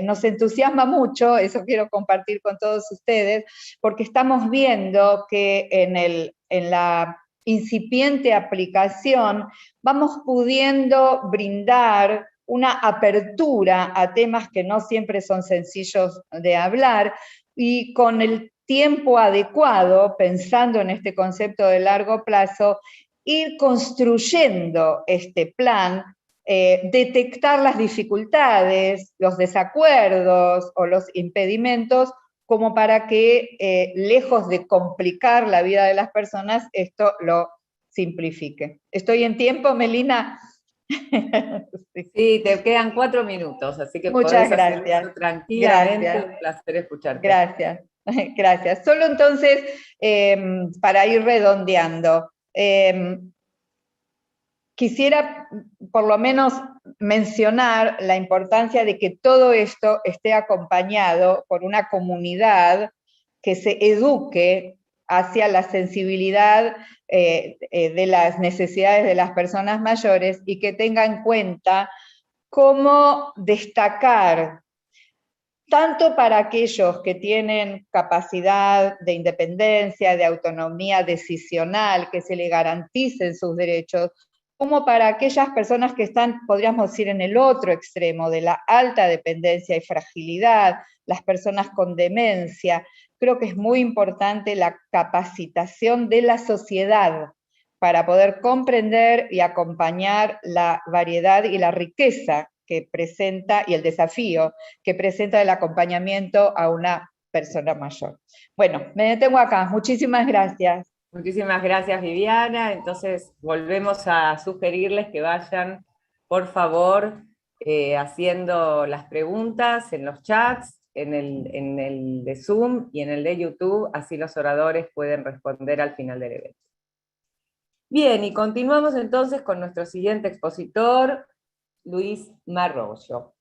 S4: nos entusiasma mucho, eso quiero compartir con todos ustedes, porque estamos viendo que en la incipiente aplicación, vamos pudiendo brindar una apertura a temas que no siempre son sencillos de hablar, y con el tiempo adecuado, pensando en este concepto de largo plazo, ir construyendo este plan, detectar las dificultades, los desacuerdos o los impedimentos, como para que, lejos de complicar la vida de las personas, esto lo simplifique. ¿Estoy en tiempo, Melina?
S2: Sí, te quedan 4 minutos, así que
S4: muchas
S2: podés hacer
S4: gracias.
S2: eso tranquilamente.
S4: Gracias.
S2: Un placer escucharte.
S4: Gracias, gracias. Solo entonces, para ir redondeando, quisiera por lo menos mencionar la importancia de que todo esto esté acompañado por una comunidad que se eduque hacia la sensibilidad de las necesidades de las personas mayores, y que tenga en cuenta cómo destacar, tanto para aquellos que tienen capacidad de independencia, de autonomía decisional, que se le garanticen sus derechos, como para aquellas personas que están, podríamos decir, en el otro extremo de la alta dependencia y fragilidad, las personas con demencia. Creo que es muy importante la capacitación de la sociedad para poder comprender y acompañar la variedad y la riqueza que presenta, y el desafío que presenta el acompañamiento a una persona mayor. Bueno, me detengo acá. Muchísimas gracias.
S2: Muchísimas gracias, Viviana. Entonces, volvemos a sugerirles que vayan, por favor, haciendo las preguntas en los chats, en el de Zoom y en el de YouTube, así los oradores pueden responder al final del evento. Bien, y continuamos entonces con nuestro siguiente expositor, Luis Marrollo.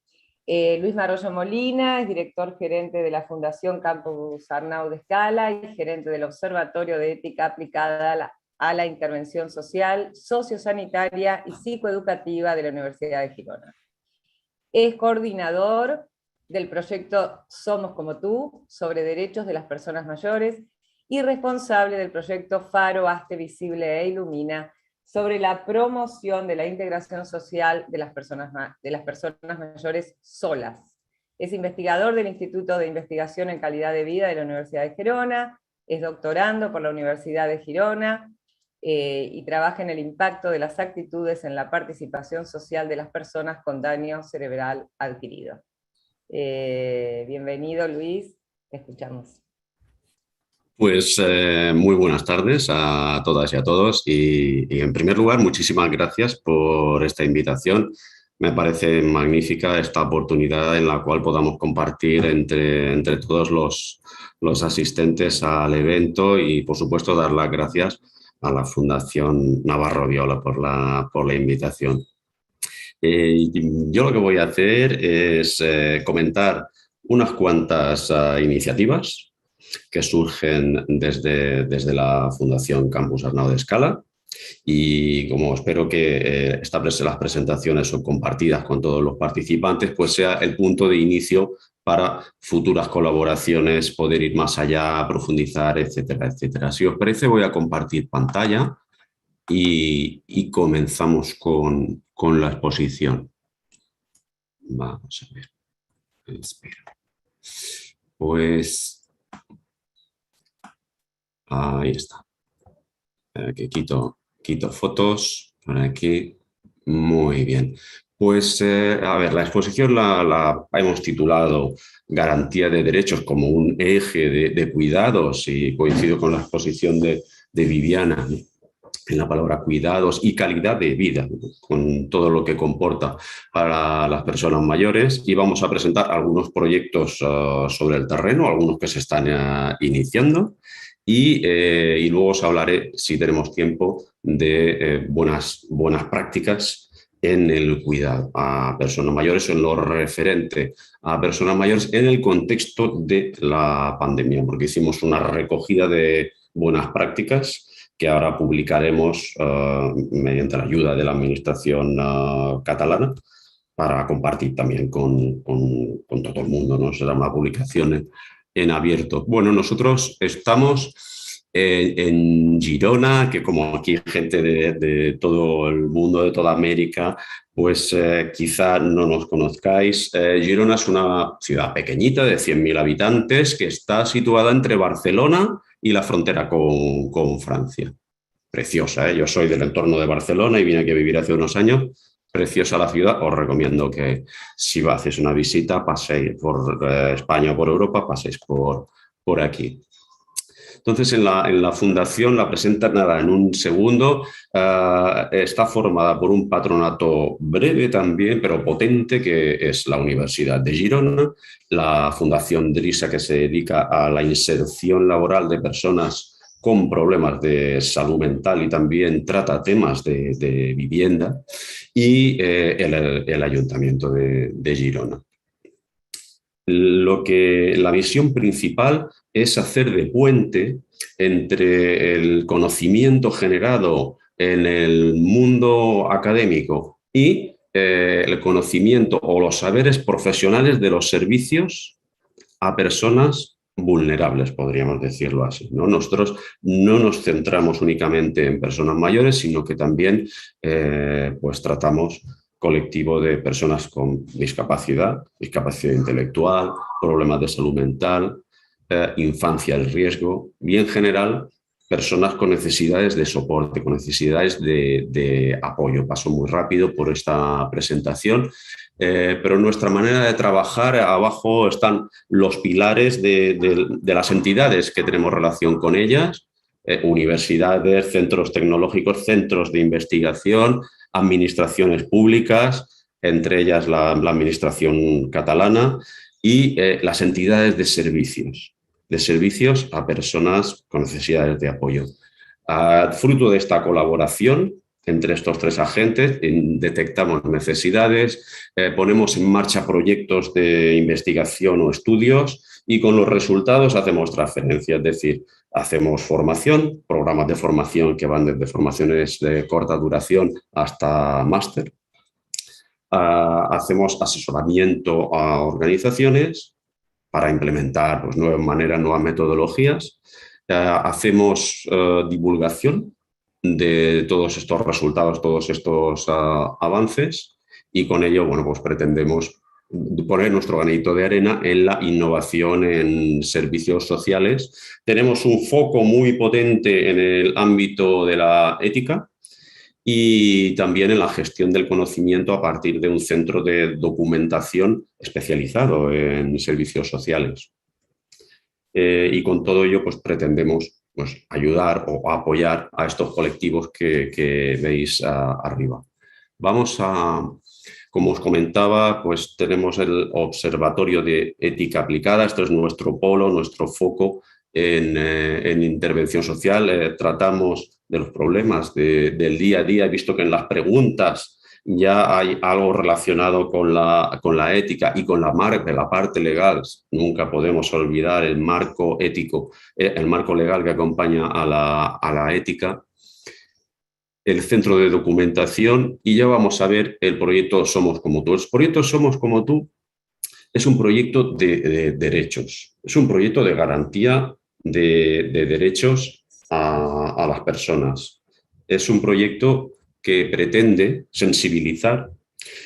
S2: Luis Marrollo Molina es director gerente de la Fundación Campus Arnau de Escala y gerente del Observatorio de Ética Aplicada a la Intervención Social, Sociosanitaria y Psicoeducativa de la Universidad de Girona. Es coordinador del proyecto Somos como tú, sobre derechos de las personas mayores, y responsable del proyecto Faro, Hazte Visible e Ilumina, sobre la promoción de la integración social de las personas mayores solas. Es investigador del Instituto de Investigación en Calidad de Vida de la Universidad de Girona, es doctorando por la Universidad de Girona, y trabaja en el impacto de las actitudes en la participación social de las personas con daño cerebral adquirido. Bienvenido, Luis, te escuchamos.
S5: Pues muy buenas tardes a todas y a todos, y en primer lugar muchísimas gracias por esta invitación. Me parece magnífica esta oportunidad en la cual podamos compartir entre todos los asistentes al evento, y por supuesto dar las gracias a la Fundación Navarro Viola por la invitación. Yo lo que voy a hacer es comentar unas cuantas iniciativas que surgen desde la Fundación Campus Arnau de Escala, y como espero que las presentaciones son compartidas con todos los participantes, pues sea el punto de inicio para futuras colaboraciones, poder ir más allá, profundizar, etcétera, etcétera. Si os parece, voy a compartir pantalla y comenzamos con la exposición. Vamos a ver. Espera. Pues ahí está. Aquí quito fotos por aquí. Muy bien. Pues, a ver, la exposición la hemos titulado Garantía de Derechos como un eje de cuidados, y coincido con la exposición de Viviana en la palabra cuidados y calidad de vida, con todo lo que comporta para las personas mayores, y vamos a presentar algunos proyectos sobre el terreno, algunos que se están iniciando, y luego os hablaré, si tenemos tiempo, de buenas prácticas en el cuidado a personas mayores, en lo referente a personas mayores en el contexto de la pandemia, porque hicimos una recogida de buenas prácticas que ahora publicaremos mediante la ayuda de la Administración catalana, para compartir también con todo el mundo, ¿no? Será una publicación en abierto. Bueno, nosotros estamos en Girona, que como aquí hay gente de todo el mundo, de toda América, pues quizá no nos conozcáis. Girona es una ciudad pequeñita de 100.000 habitantes que está situada entre Barcelona y la frontera con Francia. Preciosa, ¿eh? Yo soy del entorno de Barcelona y vine aquí a vivir hace unos años. Preciosa la ciudad. Os recomiendo que si hacéis una visita, paséis por España o por Europa, paséis por aquí. Entonces, en la fundación la presenta nada, en un segundo. Está formada por un patronato breve también, pero potente, que es la Universidad de Girona, la Fundación DRISA, que se dedica a la inserción laboral de personas con problemas de salud mental y también trata temas de vivienda, y el Ayuntamiento de Girona. La visión principal es hacer de puente entre el conocimiento generado en el mundo académico y el conocimiento o los saberes profesionales de los servicios a personas vulnerables, podríamos decirlo así, ¿no? Nosotros no nos centramos únicamente en personas mayores, sino que también pues tratamos colectivo de personas con discapacidad intelectual, problemas de salud mental, infancia en riesgo y en general personas con necesidades de soporte, con necesidades de apoyo. Paso muy rápido por esta presentación, pero nuestra manera de trabajar, abajo están los pilares de las entidades que tenemos relación con ellas, universidades, centros tecnológicos, centros de investigación, administraciones públicas, entre ellas la administración catalana, y las entidades de servicios a personas con necesidades de apoyo. Fruto de esta colaboración entre estos tres agentes, detectamos necesidades, ponemos en marcha proyectos de investigación o estudios y con los resultados hacemos transferencia, es decir, hacemos formación, programas de formación que van desde formaciones de corta duración hasta máster. Hacemos asesoramiento a organizaciones para implementar pues, nuevas maneras, nuevas metodologías. Hacemos divulgación de todos estos resultados, todos estos avances, y con ello, bueno, pues pretendemos poner nuestro granito de arena en la innovación en servicios sociales. Tenemos un foco muy potente en el ámbito de la ética y también en la gestión del conocimiento a partir de un centro de documentación especializado en servicios sociales. Y con todo ello, pues pretendemos pues, ayudar o apoyar a estos colectivos que veis arriba. Vamos a, como os comentaba, pues tenemos el Observatorio de Ética Aplicada. Esto es nuestro polo, nuestro foco en intervención social. Tratamos de los problemas del día a día. He visto que en las preguntas ya hay algo relacionado con la ética y con la parte legal. Nunca podemos olvidar el marco ético, el marco legal que acompaña a la ética. El centro de documentación, y ya vamos a ver el proyecto Somos Como Tú. El proyecto Somos Como Tú es un proyecto de derechos, es un proyecto de garantía de derechos a las personas. Es un proyecto que pretende sensibilizar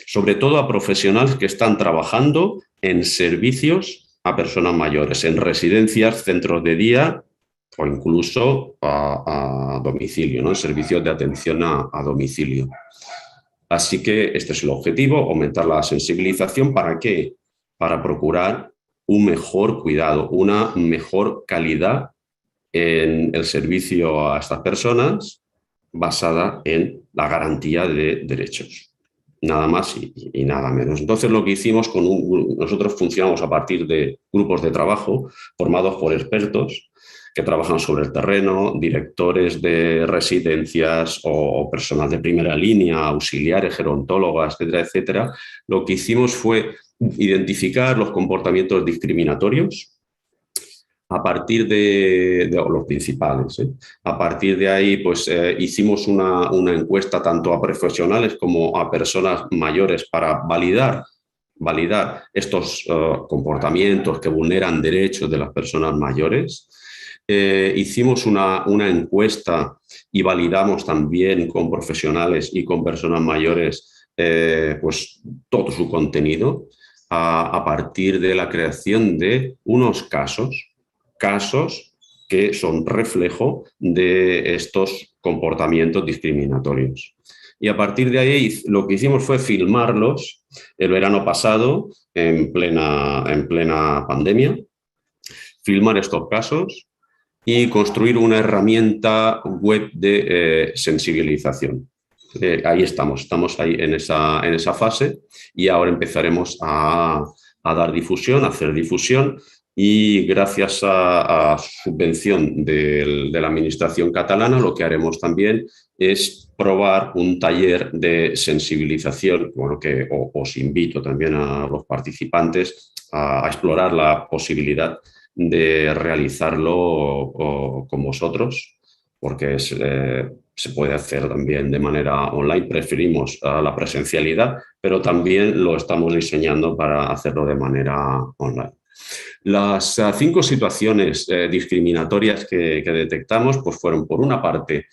S5: sobre todo a profesionales que están trabajando en servicios a personas mayores, en residencias, centros de día o incluso a domicilio, ¿no? En servicios de atención a domicilio. Así que este es el objetivo, aumentar la sensibilización. ¿Para qué? Para procurar un mejor cuidado, una mejor calidad en el servicio a estas personas basada en la garantía de derechos. Nada más y nada menos. Entonces lo que hicimos, nosotros funcionamos a partir de grupos de trabajo formados por expertos que trabajan sobre el terreno, directores de residencias o personal de primera línea, auxiliares, gerontólogas, etcétera, etcétera. Lo que hicimos fue identificar los comportamientos discriminatorios a partir de los principales. A partir de ahí, pues hicimos una encuesta tanto a profesionales como a personas mayores para validar estos comportamientos que vulneran derechos de las personas mayores. hicimos una encuesta y validamos también con profesionales y con personas mayores pues todo su contenido a partir de la creación de unos casos que son reflejo de estos comportamientos discriminatorios. Y a partir de ahí lo que hicimos fue filmarlos el verano pasado, en plena pandemia, filmar estos casos y construir una herramienta web de sensibilización. Ahí estamos ahí en esa fase y ahora empezaremos a dar difusión, a hacer difusión, y gracias a subvención de la administración catalana lo que haremos también es probar un taller de sensibilización, bueno, que os invito también a los participantes a explorar la posibilidad de realizarlo con vosotros, porque se puede hacer también de manera online. Preferimos la presencialidad, pero también lo estamos diseñando para hacerlo de manera online. Las 5 situaciones discriminatorias que detectamos pues fueron, por una parte,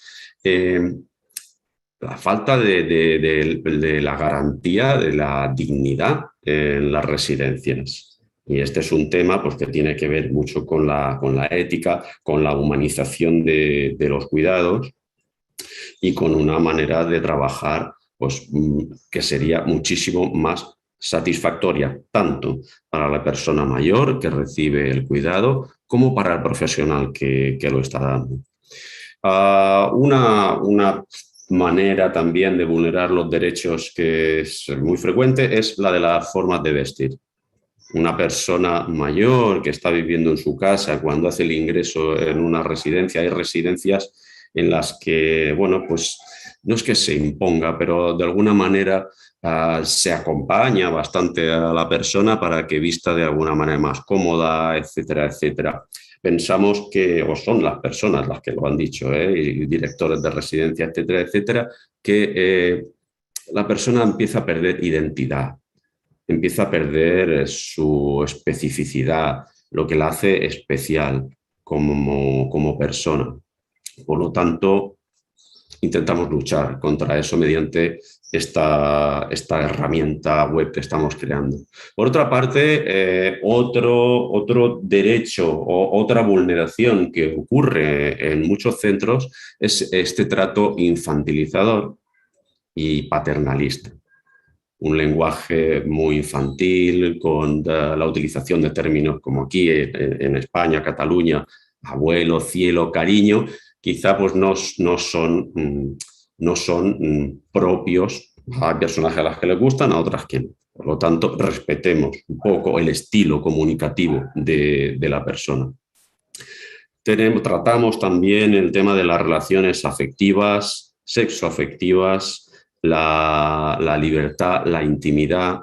S5: la falta de la garantía de la dignidad en las residencias. Y este es un tema pues, que tiene que ver mucho con la ética, con la humanización de los cuidados y con una manera de trabajar pues, que sería muchísimo más satisfactoria, tanto para la persona mayor que recibe el cuidado como para el profesional que lo está dando. Una manera también de vulnerar los derechos que es muy frecuente es la de las formas de vestir. Una persona mayor que está viviendo en su casa, cuando hace el ingreso en una residencia, hay residencias en las que, bueno, pues no es que se imponga, pero de alguna manera se acompaña bastante a la persona para que vista de alguna manera más cómoda, etcétera, etcétera. Pensamos que, o son las personas las que lo han dicho, y directores de residencia, etcétera, etcétera, que la persona empieza a perder identidad, empieza a perder su especificidad, lo que la hace especial como persona. Por lo tanto, intentamos luchar contra eso mediante esta herramienta web que estamos creando. Por otra parte, otro derecho o otra vulneración que ocurre en muchos centros es este trato infantilizador y paternalista. Un lenguaje muy infantil, con la utilización de términos como aquí en España, Cataluña, abuelo, cielo, cariño, quizá pues no son propios. Hay personas a las que les gustan, a otras que no. Por lo tanto, respetemos un poco el estilo comunicativo de la persona. Tratamos también el tema de las relaciones afectivas, sexoafectivas, la libertad, la intimidad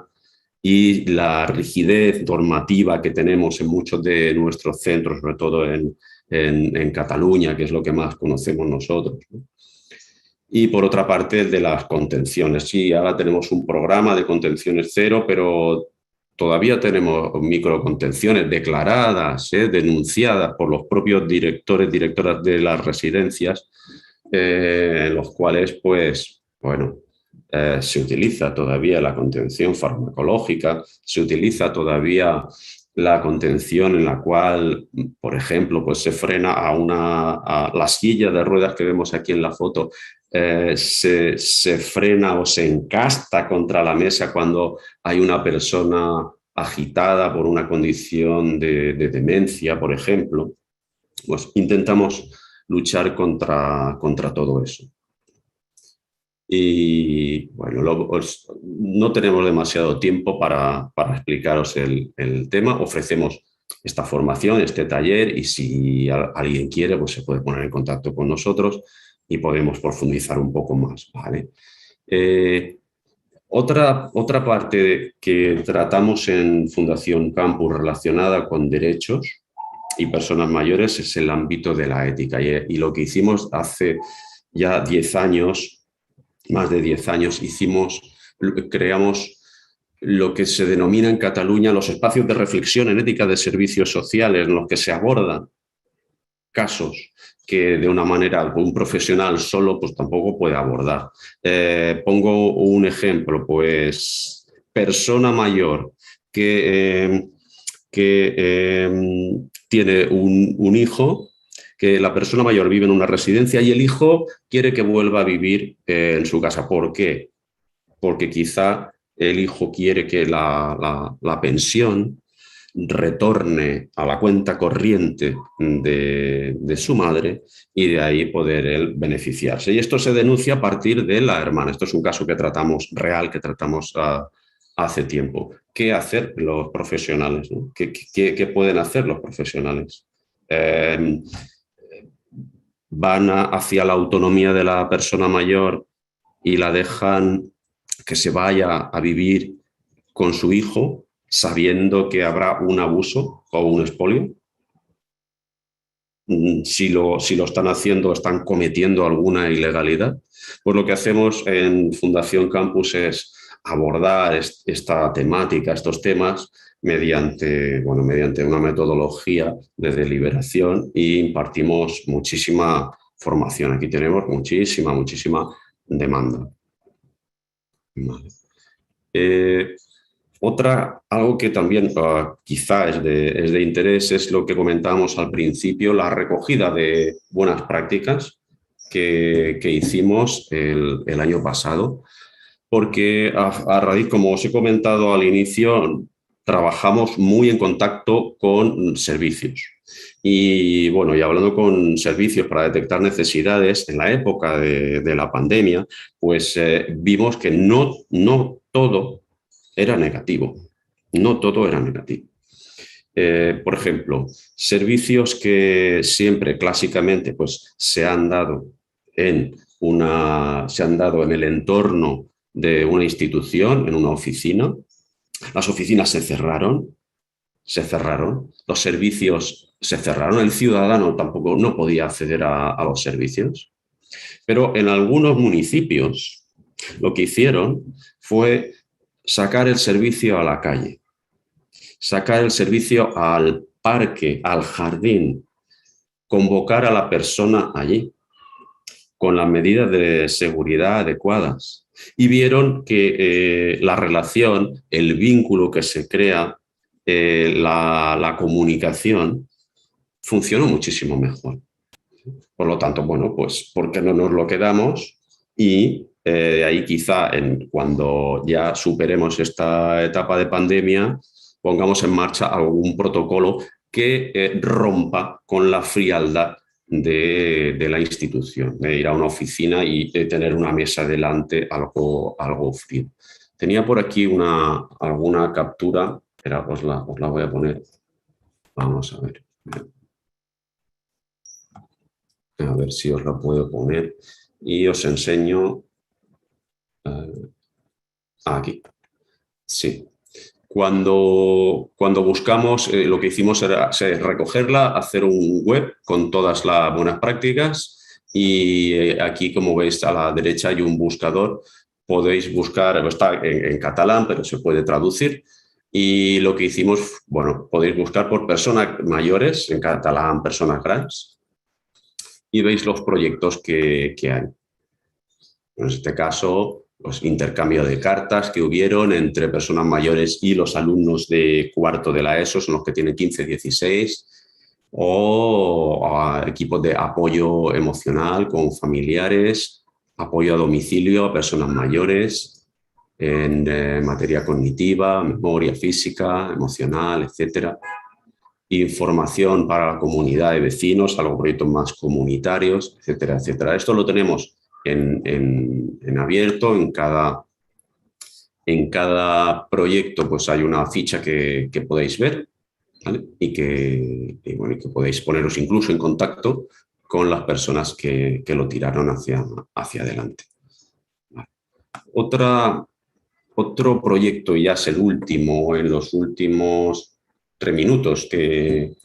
S5: y la rigidez normativa que tenemos en muchos de nuestros centros, sobre todo en Cataluña, que es lo que más conocemos nosotros, ¿no? Y por otra parte, de las contenciones. Sí, ahora tenemos un programa de contenciones cero, pero todavía tenemos microcontenciones declaradas, denunciadas por los propios directores, directoras de las residencias, en los cuales, pues, bueno, se utiliza todavía la contención farmacológica, se utiliza todavía la contención en la cual, por ejemplo, pues se frena a la silla de ruedas que vemos aquí en la foto, se frena o se encasta contra la mesa cuando hay una persona agitada por una condición de demencia, por ejemplo. Pues intentamos luchar contra todo eso. Y bueno, no tenemos demasiado tiempo para explicaros el tema. Ofrecemos esta formación, este taller, y si alguien quiere, pues se puede poner en contacto con nosotros y podemos profundizar un poco más, ¿vale? Otra parte que tratamos en Fundación Campus relacionada con derechos y personas mayores es el ámbito de la ética. Y lo que hicimos hace ya 10 años, más de 10 años, creamos lo que se denomina en Cataluña los espacios de reflexión en ética de servicios sociales, en los que se abordan casos que de una manera un profesional solo pues tampoco puede abordar. Pongo un ejemplo, pues persona mayor que tiene un hijo, que la persona mayor vive en una residencia y el hijo quiere que vuelva a vivir en su casa. ¿Por qué? Porque quizá el hijo quiere que la pensión retorne a la cuenta corriente de su madre y de ahí poder él beneficiarse. Y esto se denuncia a partir de la hermana. Esto es un caso que tratamos real, que tratamos hace tiempo. ¿Qué hacer los profesionales, ¿no? ¿Qué pueden hacer los profesionales? ¿Van hacia la autonomía de la persona mayor y la dejan que se vaya a vivir con su hijo sabiendo que habrá un abuso o un expolio? Si lo están haciendo, están cometiendo alguna ilegalidad. Pues lo que hacemos en Fundación Campus es abordar esta temática, estos temas, mediante una metodología de deliberación y impartimos muchísima formación. Aquí tenemos muchísima demanda. Vale. Algo que también quizá es de interés es lo que comentábamos al principio, la recogida de buenas prácticas que hicimos el año pasado, porque a raíz, como os he comentado al inicio, trabajamos muy en contacto con servicios. Y bueno, y hablando con servicios para detectar necesidades, en la época de la pandemia, pues vimos que no todo era negativo. No todo era negativo. Por ejemplo, servicios que siempre clásicamente pues, se han dado en el entorno de una institución, en una oficina. Las oficinas se cerraron, los servicios se cerraron, el ciudadano tampoco no podía acceder a los servicios. Pero en algunos municipios lo que hicieron fue sacar el servicio a la calle, sacar el servicio al parque, al jardín, convocar a la persona allí con las medidas de seguridad adecuadas. Y vieron que la relación, el vínculo que se crea, la comunicación, funcionó muchísimo mejor. Por lo tanto, bueno, pues ¿por qué no nos lo quedamos? Y ahí quizá cuando ya superemos esta etapa de pandemia, pongamos en marcha algún protocolo que rompa con la frialdad de la institución, de ir a una oficina y tener una mesa delante, algo frío. Tenía por aquí alguna captura, pero os la voy a poner. Vamos a ver. A ver si os la puedo poner y os enseño aquí. Sí. Cuando buscamos, lo que hicimos era recogerla, hacer un web con todas las buenas prácticas y aquí, como veis, a la derecha hay un buscador. Podéis buscar, está en catalán, pero se puede traducir. Y lo que hicimos, bueno, podéis buscar por personas mayores, en catalán, personas grandes, y veis los proyectos que hay. En este caso, los intercambios de cartas que hubieron entre personas mayores y los alumnos de cuarto de la ESO, son los que tienen 15, 16, o equipos de apoyo emocional con familiares, apoyo a domicilio a personas mayores, en materia cognitiva, memoria física, emocional, etcétera. Información para la comunidad de vecinos, algo proyectos más comunitarios, etcétera, etcétera. Esto lo tenemos en abierto, en cada proyecto pues hay una ficha que podéis ver, ¿vale? y que podéis poneros incluso en contacto con las personas que lo tiraron hacia adelante. Vale. Otro proyecto, y ya es el último, en los últimos 3 minutos que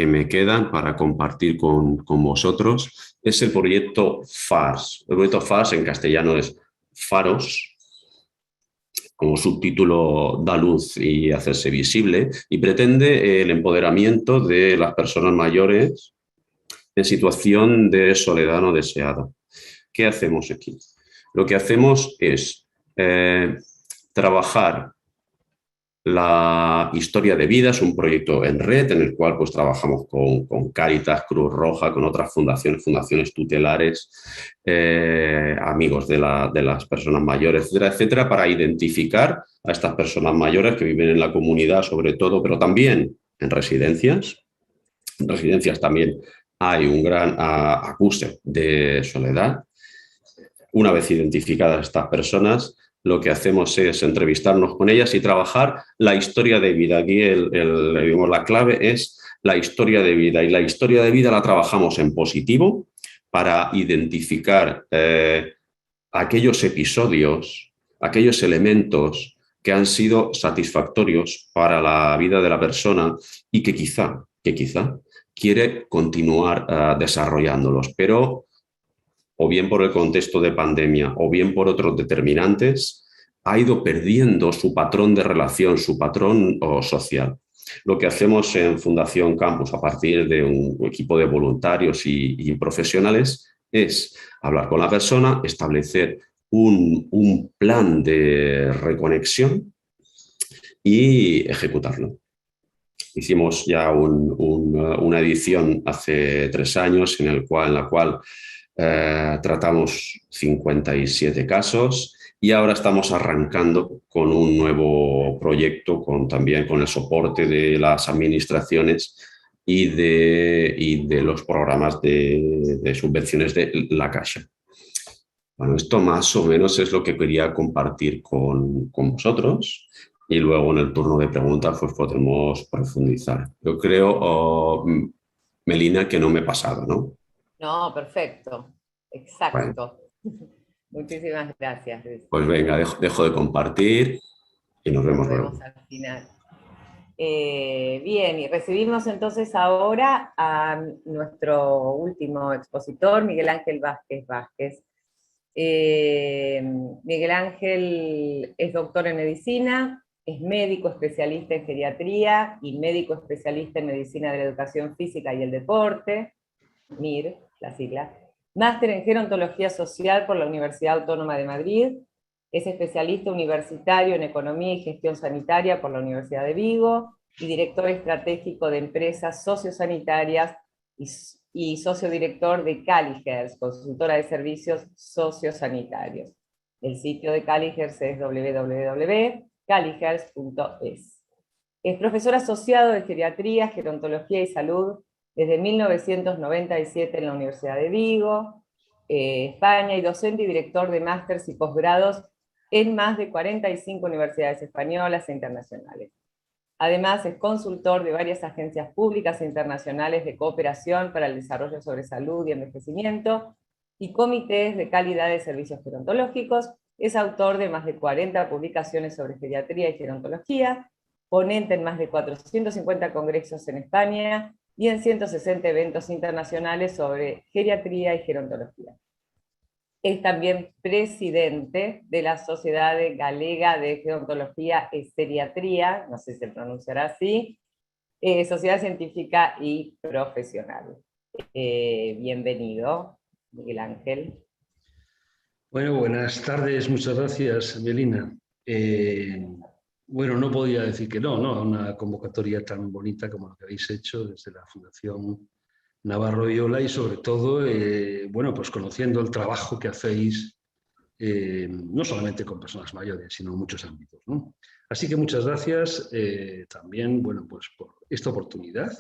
S5: me quedan para compartir con vosotros, es el proyecto FARS. El proyecto FARS en castellano es Faros, como subtítulo da luz y hacerse visible, y pretende el empoderamiento de las personas mayores en situación de soledad no deseada. ¿Qué hacemos aquí? Lo que hacemos es trabajar la historia de vida. Es un proyecto en red en el cual pues, trabajamos con Cáritas, Cruz Roja, con otras fundaciones tutelares, amigos de las personas mayores, etcétera, etcétera, para identificar a estas personas mayores que viven en la comunidad sobre todo, pero también en residencias. En residencias también hay un gran acuse de soledad. Una vez identificadas estas personas, lo que hacemos es entrevistarnos con ellas y trabajar la historia de vida. Aquí digamos, la clave es la historia de vida, y la historia de vida la trabajamos en positivo para identificar aquellos episodios, aquellos elementos que han sido satisfactorios para la vida de la persona y que quizá quiere continuar desarrollándolos, pero o bien por el contexto de pandemia, o bien por otros determinantes, ha ido perdiendo su patrón de relación, su patrón social. Lo que hacemos en Fundación Campus, a partir de un equipo de voluntarios y profesionales, es hablar con la persona, establecer un plan de reconexión y ejecutarlo. Hicimos ya una edición hace 3 años en la cual tratamos 57 casos y ahora estamos arrancando con un nuevo proyecto también con el soporte de las administraciones y de los programas de subvenciones de la Caixa. Bueno, esto más o menos es lo que quería compartir con vosotros, y luego en el turno de preguntas pues podremos profundizar. Yo creo, Melina, que no me he pasado, ¿no?
S2: No, perfecto, exacto.
S5: Bueno.
S2: Muchísimas gracias, Luis.
S5: Pues venga, dejo de compartir y nos vemos luego.
S2: Al final. Bien, y recibimos entonces ahora a nuestro último expositor, Miguel Ángel Vázquez Vázquez. Miguel Ángel es doctor en medicina, es médico especialista en geriatría y médico especialista en medicina de la educación física y el deporte, MIR, la sigla. Máster en gerontología social por la Universidad Autónoma de Madrid. Es especialista universitario en economía y gestión sanitaria por la Universidad de Vigo y director estratégico de empresas sociosanitarias y sociodirector de Caligers, consultora de servicios sociosanitarios. El sitio de Caligers es www.caligers.es. Es profesor asociado de geriatría, gerontología y salud desde 1997 en la Universidad de Vigo, España, y docente y director de másters y posgrados en más de 45 universidades españolas e internacionales. Además, es consultor de varias agencias públicas e internacionales de cooperación para el desarrollo sobre salud y envejecimiento, y comités de calidad de servicios gerontológicos. Es autor de más de 40 publicaciones sobre geriatría y gerontología, ponente en más de 450 congresos en España, y en 160 eventos internacionales sobre geriatría y gerontología. Es también presidente de la Sociedad Galega de Gerontología y Geriatría, no sé si se pronunciará así, sociedad científica y profesional. Bienvenido, Miguel Ángel.
S6: Bueno, buenas tardes, muchas gracias, Melina. Bueno, no podía decir que no, a una convocatoria tan bonita como la que habéis hecho desde la Fundación Navarro Viola, y sobre todo, bueno, pues conociendo el trabajo que hacéis, no solamente con personas mayores, sino en muchos ámbitos, ¿no? Así que muchas gracias también, bueno, pues por esta oportunidad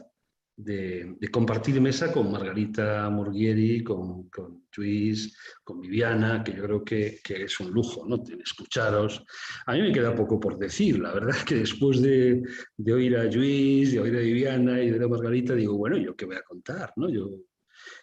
S6: de compartir mesa con Margarita Morghieri, con Lluís, con Viviana, que yo creo que es un lujo, ¿no? Escucharos. A mí me queda poco por decir, la verdad es que después de oír a Lluís, de oír a Viviana y de a Margarita, digo, bueno, ¿yo qué voy a contar, no? Yo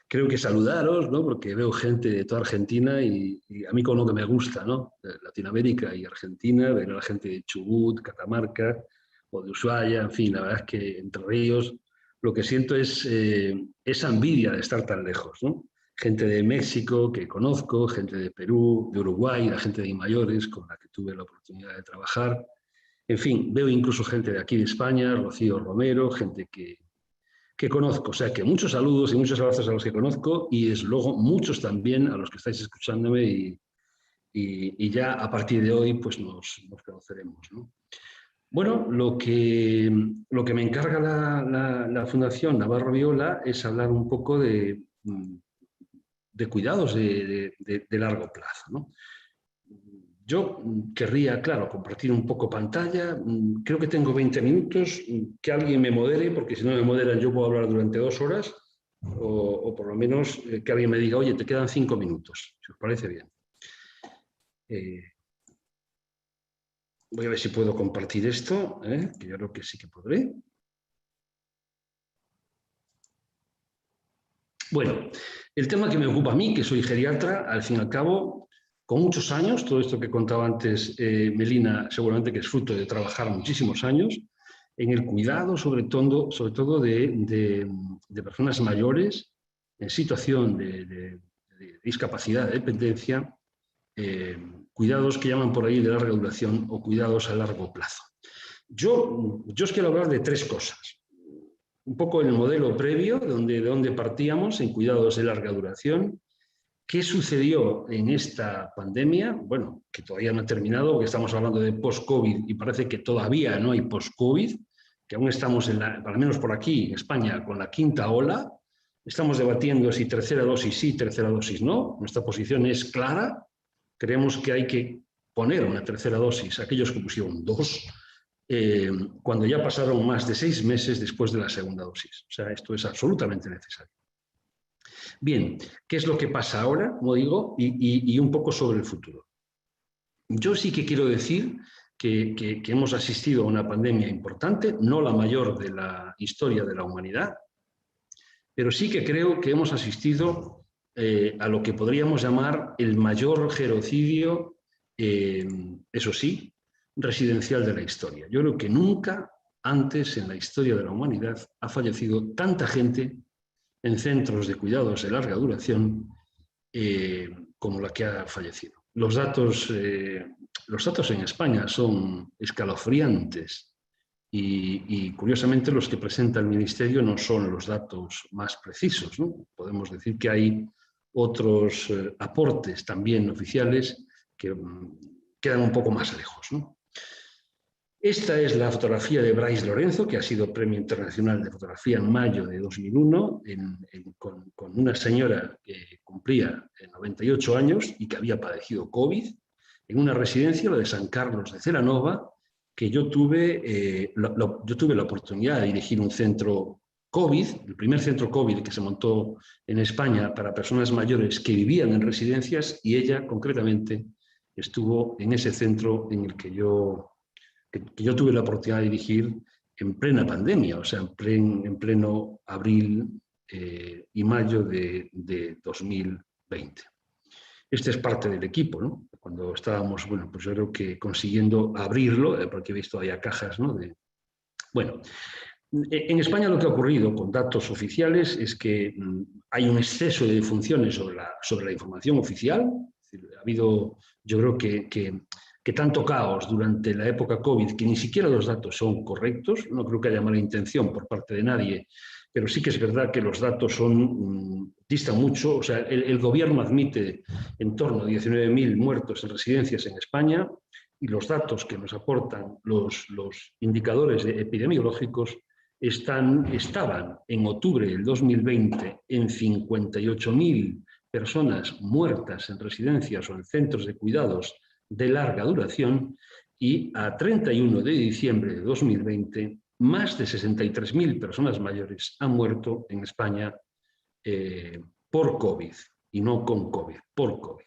S6: creo que saludaros, ¿no? Porque veo gente de toda Argentina y a mí con lo que me gusta, ¿no? De Latinoamérica y Argentina, ver a la gente de Chubut, Catamarca o de Ushuaia, en fin, la verdad es que Entre Ríos, lo que siento es esa envidia de estar tan lejos, ¿no? Gente de México que conozco, gente de Perú, de Uruguay, la gente de Mayores con la que tuve la oportunidad de trabajar. En fin, veo incluso gente de aquí de España, Rocío Romero, gente que que conozco. O sea que muchos saludos y muchos abrazos a los que conozco y desde luego muchos también a los que estáis escuchándome y ya a partir de hoy pues nos conoceremos, ¿no? Bueno, lo que me encarga la Fundación Navarro Viola es hablar un poco de cuidados de largo plazo, ¿no? Yo querría, claro, compartir un poco pantalla. Creo que tengo 20 minutos, que alguien me modere, porque si no me moderan yo puedo hablar durante 2 horas, o por lo menos que alguien me diga, oye, te quedan 5 minutos, si os parece bien. Voy a ver si puedo compartir esto, que yo creo que sí que podré. Bueno, el tema que me ocupa a mí, que soy geriatra, al fin y al cabo, con muchos años, todo esto que contaba antes Melina, seguramente que es fruto de trabajar muchísimos años, en el cuidado, sobre todo de personas mayores en situación de discapacidad, de dependencia, cuidados que llaman por ahí de larga duración o cuidados a largo plazo. Yo os quiero hablar de 3 cosas. Un poco en el modelo previo, de donde partíamos, en cuidados de larga duración. ¿Qué sucedió en esta pandemia? Bueno, que todavía no ha terminado, porque estamos hablando de post-COVID y parece que todavía no hay post-COVID, que aún estamos, al menos por aquí, en España, con la 5ª ola. Estamos debatiendo si tercera dosis sí, tercera dosis no. Nuestra posición es clara. Creemos que hay que poner una tercera dosis a aquellos que pusieron 2, cuando ya pasaron más de 6 meses después de la segunda dosis. O sea, esto es absolutamente necesario. Bien, ¿qué es lo que pasa ahora, como digo, y un poco sobre el futuro? Yo sí que quiero decir que hemos asistido a una pandemia importante, no la mayor de la historia de la humanidad, pero sí que creo que hemos asistido a lo que podríamos llamar el mayor genocidio, eso sí, residencial de la historia. Yo creo que nunca antes en la historia de la humanidad ha fallecido tanta gente en centros de cuidados de larga duración como la que ha fallecido. Los datos en España son escalofriantes y curiosamente los que presenta el Ministerio no son los datos más precisos, ¿no? Podemos decir que hay otros aportes también oficiales que quedan un poco más lejos, ¿no? Esta es la fotografía de Bryce Lorenzo, que ha sido Premio Internacional de Fotografía en mayo de 2001, con una señora que cumplía 98 años y que había padecido COVID, en una residencia, la de San Carlos de Celanova, que yo tuve la oportunidad de dirigir un centro COVID, el primer centro COVID que se montó en España para personas mayores que vivían en residencias, y ella concretamente estuvo en ese centro en el que yo tuve la oportunidad de dirigir en plena pandemia, o sea, en pleno abril y mayo de 2020. Este es parte del equipo, ¿no? Cuando estábamos, bueno, pues yo creo que consiguiendo abrirlo, porque he visto todavía cajas, ¿no? Bueno, en España lo que ha ocurrido con datos oficiales es que hay un exceso de difusiones sobre la información oficial. Es decir, ha habido, yo creo que tanto caos durante la época COVID que ni siquiera los datos son correctos. No creo que haya mala intención por parte de nadie, pero sí que es verdad que los datos distan mucho. O sea, el gobierno admite en torno a 19.000 muertos en residencias en España y los datos que nos aportan los indicadores epidemiológicos estaban en octubre del 2020 en 58.000 personas muertas en residencias o en centros de cuidados de larga duración, y a 31 de diciembre de 2020 más de 63.000 personas mayores han muerto en España por COVID, y no con COVID, por COVID.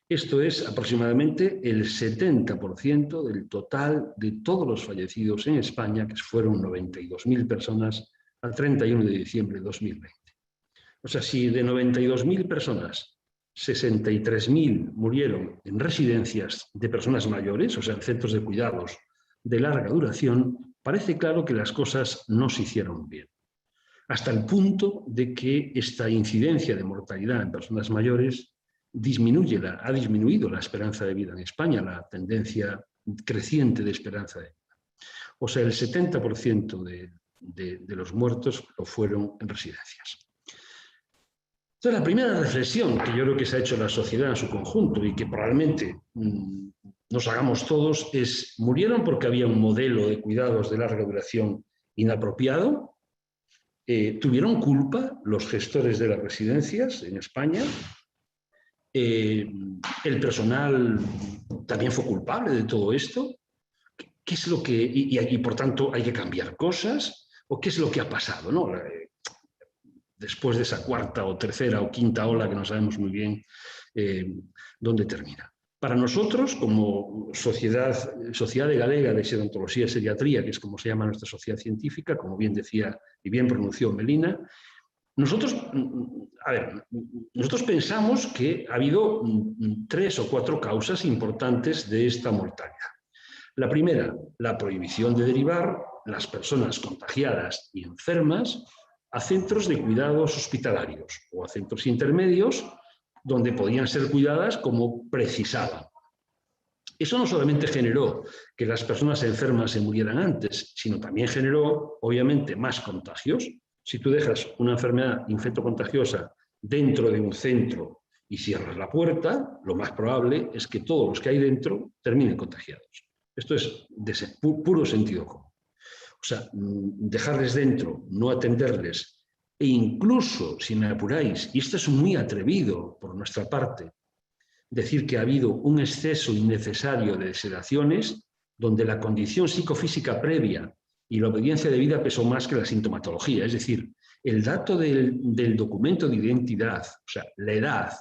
S6: Esto es aproximadamente el 70% del total de todos los fallecidos en España, que fueron 92.000 personas al 31 de diciembre de 2020. O sea, si de 92.000 personas 63.000 murieron en residencias de personas mayores, o sea, en centros de cuidados de larga duración, parece claro que las cosas no se hicieron bien. Hasta el punto de que esta incidencia de mortalidad en personas mayores ha disminuido la esperanza de vida en España, la tendencia creciente de esperanza de vida. O sea, el 70% de los muertos lo fueron en residencias. Entonces, la primera reflexión que yo creo que se ha hecho la sociedad en su conjunto y que probablemente nos hagamos todos es: ¿murieron porque había un modelo de cuidados de larga duración inapropiado? ¿Tuvieron culpa los gestores de las residencias en España? ¿El personal también fue culpable de todo esto? ¿Qué es lo que, y por tanto hay que cambiar cosas? ¿O qué es lo que ha pasado, ¿no? Después de esa cuarta o tercera o quinta ola que no sabemos muy bien dónde termina? Para nosotros, como Sociedade Galega de Xerontoloxía e Seriatría, que es como se llama nuestra sociedad científica, como bien decía y bien pronunció Melina, nosotros pensamos que ha habido 3 o 4 causas importantes de esta mortalidad. La primera, la prohibición de derivar las personas contagiadas y enfermas a centros de cuidados hospitalarios o a centros intermedios donde podían ser cuidadas como precisaban. Eso no solamente generó que las personas enfermas se murieran antes, sino también generó, obviamente, más contagios. Si tú dejas una enfermedad infectocontagiosa dentro de un centro y cierras la puerta, lo más probable es que todos los que hay dentro terminen contagiados. Esto es de puro sentido común. O sea, dejarles dentro, no atenderles, e incluso, si me apuráis, y esto es muy atrevido por nuestra parte, decir que ha habido un exceso innecesario de sedaciones donde la condición psicofísica previa y la obediencia debida pesó más que la sintomatología. Es decir, el dato del documento de identidad, o sea, la edad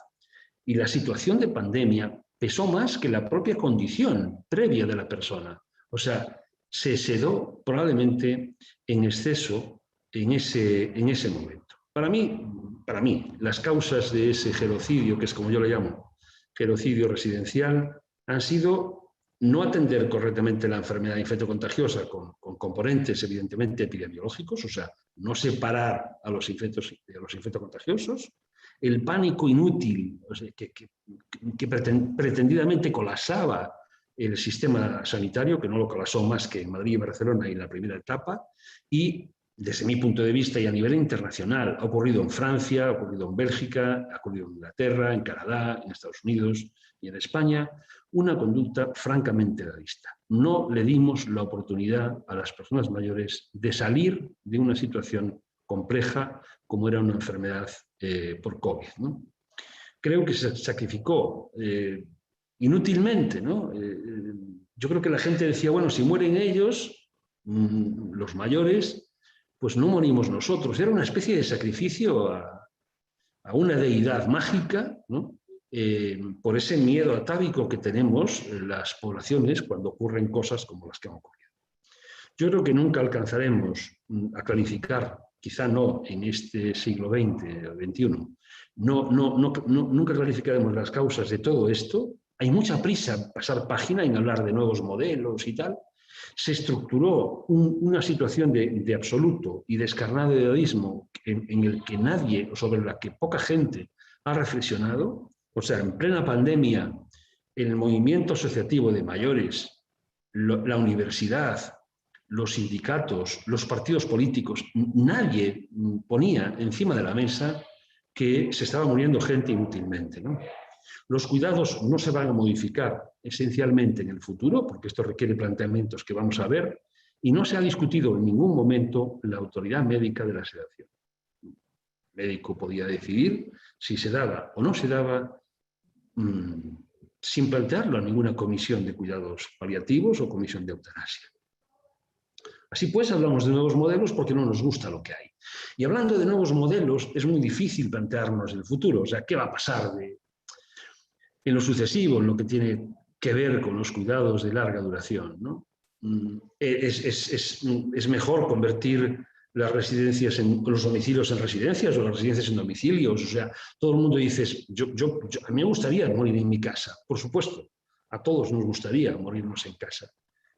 S6: y la situación de pandemia pesó más que la propia condición previa de la persona. O sea, se sedó probablemente en exceso en ese momento. Para mí, las causas de ese genocidio, que es como yo le llamo, genocidio residencial, han sido no atender correctamente la enfermedad infectocontagiosa con componentes evidentemente epidemiológicos, o sea, no separar a los infectocontagiosos, el pánico inútil, o sea, que pretendidamente colapsaba el sistema sanitario, que no lo colapsó más que en Madrid y Barcelona en la primera etapa, y desde mi punto de vista y a nivel internacional, ha ocurrido en Francia, ha ocurrido en Bélgica, ha ocurrido en Inglaterra, en Canadá, en Estados Unidos y en España, una conducta francamente edadista. No le dimos la oportunidad a las personas mayores de salir de una situación compleja como era una enfermedad por COVID, ¿no? Creo que se sacrificó inútilmente, ¿no? Yo creo que la gente decía, bueno, si mueren ellos, los mayores, pues no morimos nosotros. Era una especie de sacrificio a una deidad mágica, ¿no? Por ese miedo atávico que tenemos las poblaciones cuando ocurren cosas como las que han ocurrido. Yo creo que nunca alcanzaremos a clarificar, quizá no en este siglo XX o XXI, nunca clarificaremos las causas de todo esto. Hay mucha prisa en pasar página, en hablar de nuevos modelos y tal. Se estructuró una situación de absoluto y descarnado edadismo en el que nadie, o sobre la que poca gente ha reflexionado. O sea, en plena pandemia, el movimiento asociativo de mayores, la universidad, los sindicatos, los partidos políticos, nadie ponía encima de la mesa que se estaba muriendo gente inútilmente, ¿no? Los cuidados no se van a modificar esencialmente en el futuro, porque esto requiere planteamientos que vamos a ver, y no se ha discutido en ningún momento la autoridad médica de la sedación. El médico podía decidir si se daba o no se daba sin plantearlo a ninguna comisión de cuidados paliativos o comisión de eutanasia. Así pues, hablamos de nuevos modelos porque no nos gusta lo que hay. Y hablando de nuevos modelos, es muy difícil plantearnos el futuro. O sea, ¿qué va a pasar en lo sucesivo, en lo que tiene que ver con los cuidados de larga duración, ¿no? Es mejor convertir las residencias los domicilios en residencias o las residencias en domicilios. O sea, todo el mundo dice, a mí me gustaría morir en mi casa, por supuesto. A todos nos gustaría morirnos en casa.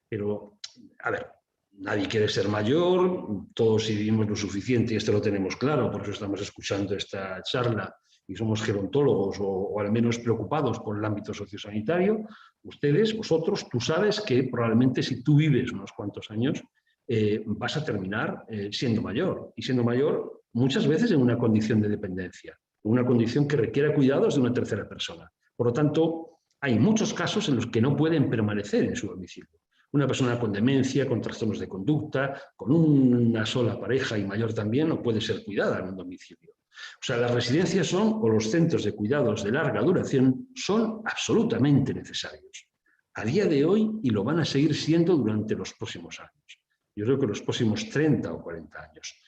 S6: Pero, a ver, nadie quiere ser mayor, todos si vivimos lo suficiente, y esto lo tenemos claro, por eso estamos escuchando esta charla, y somos gerontólogos o al menos preocupados por el ámbito sociosanitario. Ustedes, vosotros, tú sabes que probablemente si tú vives unos cuantos años, vas a terminar siendo mayor. Y siendo mayor muchas veces en una condición de dependencia, una condición que requiera cuidados de una tercera persona. Por lo tanto, hay muchos casos en los que no pueden permanecer en su domicilio. Una persona con demencia, con trastornos de conducta, con una sola pareja y mayor también, no puede ser cuidada en un domicilio. O sea, las residencias o los centros de cuidados de larga duración son absolutamente necesarios. A día de hoy, y lo van a seguir siendo durante los próximos años. Yo creo que los próximos 30 o 40 años.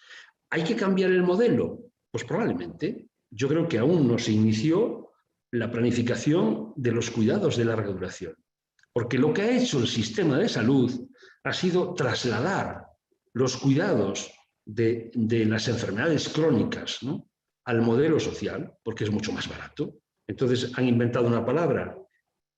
S6: ¿Hay que cambiar el modelo? Pues probablemente. Yo creo que aún no se inició la planificación de los cuidados de larga duración. Porque lo que ha hecho el sistema de salud ha sido trasladar los cuidados de las enfermedades crónicas, ¿no?, al modelo social, porque es mucho más barato. Entonces han inventado una palabra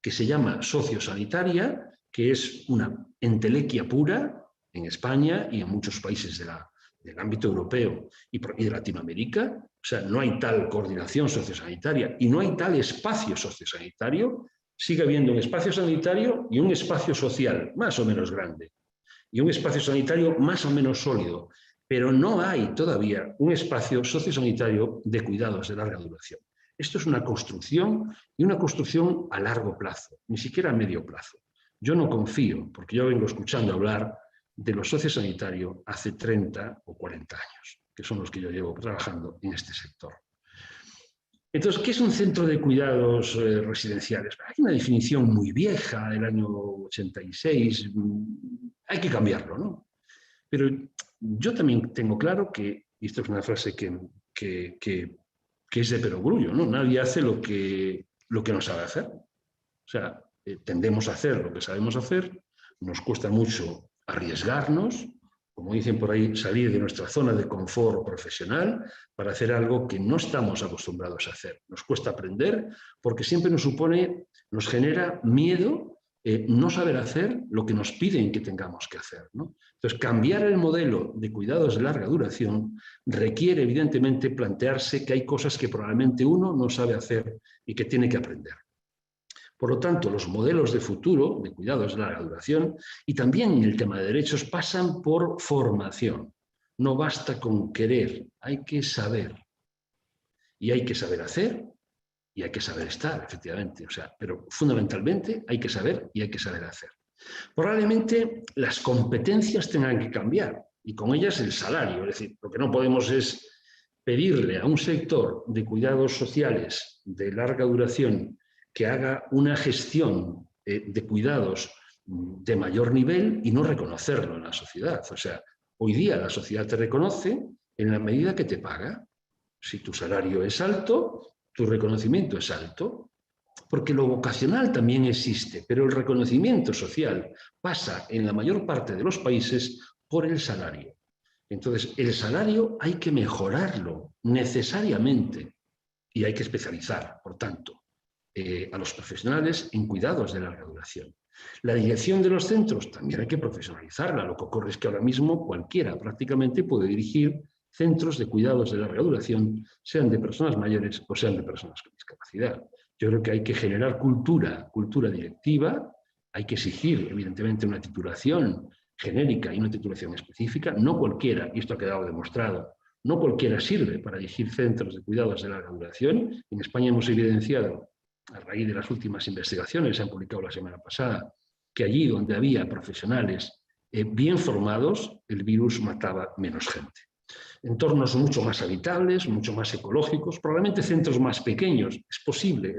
S6: que se llama sociosanitaria, que es una entelequia pura en España y en muchos países del ámbito europeo y de Latinoamérica. O sea, no hay tal coordinación sociosanitaria y no hay tal espacio sociosanitario. Sigue habiendo un espacio sanitario y un espacio social más o menos grande y un espacio sanitario más o menos sólido, pero no hay todavía un espacio sociosanitario de cuidados de larga duración. Esto es una construcción y una construcción a largo plazo, ni siquiera a medio plazo. Yo no confío, porque yo vengo escuchando hablar de lo sociosanitario hace 30 o 40 años, que son los que yo llevo trabajando en este sector. Entonces, ¿qué es un centro de cuidados residenciales? Hay una definición muy vieja del año 86, hay que cambiarlo, ¿no? Pero yo también tengo claro que, y esto es una frase que es de perogrullo, ¿no? Nadie hace lo que no sabe hacer. O sea, tendemos a hacer lo que sabemos hacer, nos cuesta mucho arriesgarnos, como dicen por ahí, salir de nuestra zona de confort profesional para hacer algo que no estamos acostumbrados a hacer. Nos cuesta aprender porque siempre nos genera miedo no saber hacer lo que nos piden que tengamos que hacer, ¿no? Entonces, cambiar el modelo de cuidados de larga duración requiere, evidentemente, plantearse que hay cosas que probablemente uno no sabe hacer y que tiene que aprender. Por lo tanto, los modelos de futuro de cuidados de larga duración y también el tema de derechos pasan por formación. No basta con querer, hay que saber. Y hay que saber hacer y hay que saber estar, efectivamente. O sea, pero fundamentalmente hay que saber y hay que saber hacer. Probablemente las competencias tengan que cambiar y con ellas el salario. Es decir, lo que no podemos es pedirle a un sector de cuidados sociales de larga duración que haga una gestión de cuidados de mayor nivel y no reconocerlo en la sociedad. O sea, hoy día la sociedad te reconoce en la medida que te paga. Si tu salario es alto, tu reconocimiento es alto, porque lo vocacional también existe, pero el reconocimiento social pasa en la mayor parte de los países por el salario. Entonces, el salario hay que mejorarlo necesariamente y hay que especializar, por tanto, a los profesionales en cuidados de larga duración. La dirección de los centros también hay que profesionalizarla. Lo que ocurre es que ahora mismo cualquiera prácticamente puede dirigir centros de cuidados de larga duración, sean de personas mayores o sean de personas con discapacidad. Yo creo que hay que generar cultura directiva, hay que exigir evidentemente una titulación genérica y una titulación específica. No cualquiera, y esto ha quedado demostrado, no cualquiera sirve para dirigir centros de cuidados de larga duración. En España hemos evidenciado, a raíz de las últimas investigaciones que se han publicado la semana pasada, que allí donde había profesionales bien formados, el virus mataba menos gente. Entornos mucho más habitables, mucho más ecológicos, probablemente centros más pequeños. Es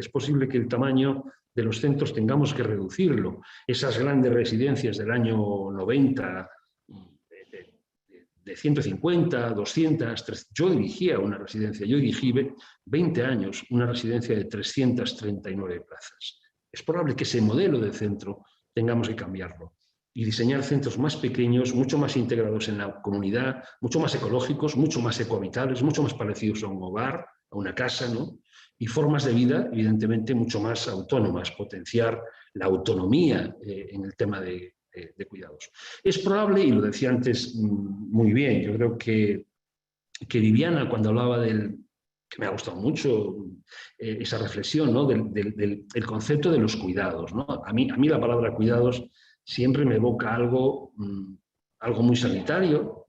S6: posible que el tamaño de los centros tengamos que reducirlo. Esas grandes residencias del año 90, de 150, 200, 300. Yo dirigía una residencia, yo dirigí 20 años una residencia de 339 plazas. Es probable que ese modelo de centro tengamos que cambiarlo y diseñar centros más pequeños, mucho más integrados en la comunidad, mucho más ecológicos, mucho más ecohabitables, mucho más parecidos a un hogar, a una casa, ¿no? Y formas de vida, evidentemente, mucho más autónomas, potenciar la autonomía en el tema de cuidados. Es probable, y lo decía antes muy bien, yo creo que Viviana, cuando hablaba que me ha gustado mucho esa reflexión, ¿no?, del concepto de los cuidados, ¿no? A mí la palabra cuidados siempre me evoca algo algo muy sanitario,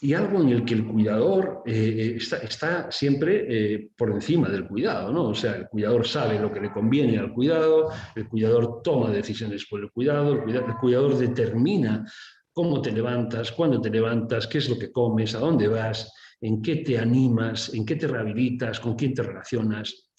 S6: y algo en el que el cuidador está siempre por encima del cuidado, ¿no? O sea, el cuidador sabe lo que le conviene al cuidado, el cuidador toma decisiones por el cuidado, el cuidador determina cómo te levantas, cuándo te levantas, qué es lo que comes, a dónde vas, en qué te animas, en qué te rehabilitas, con quién te relacionas.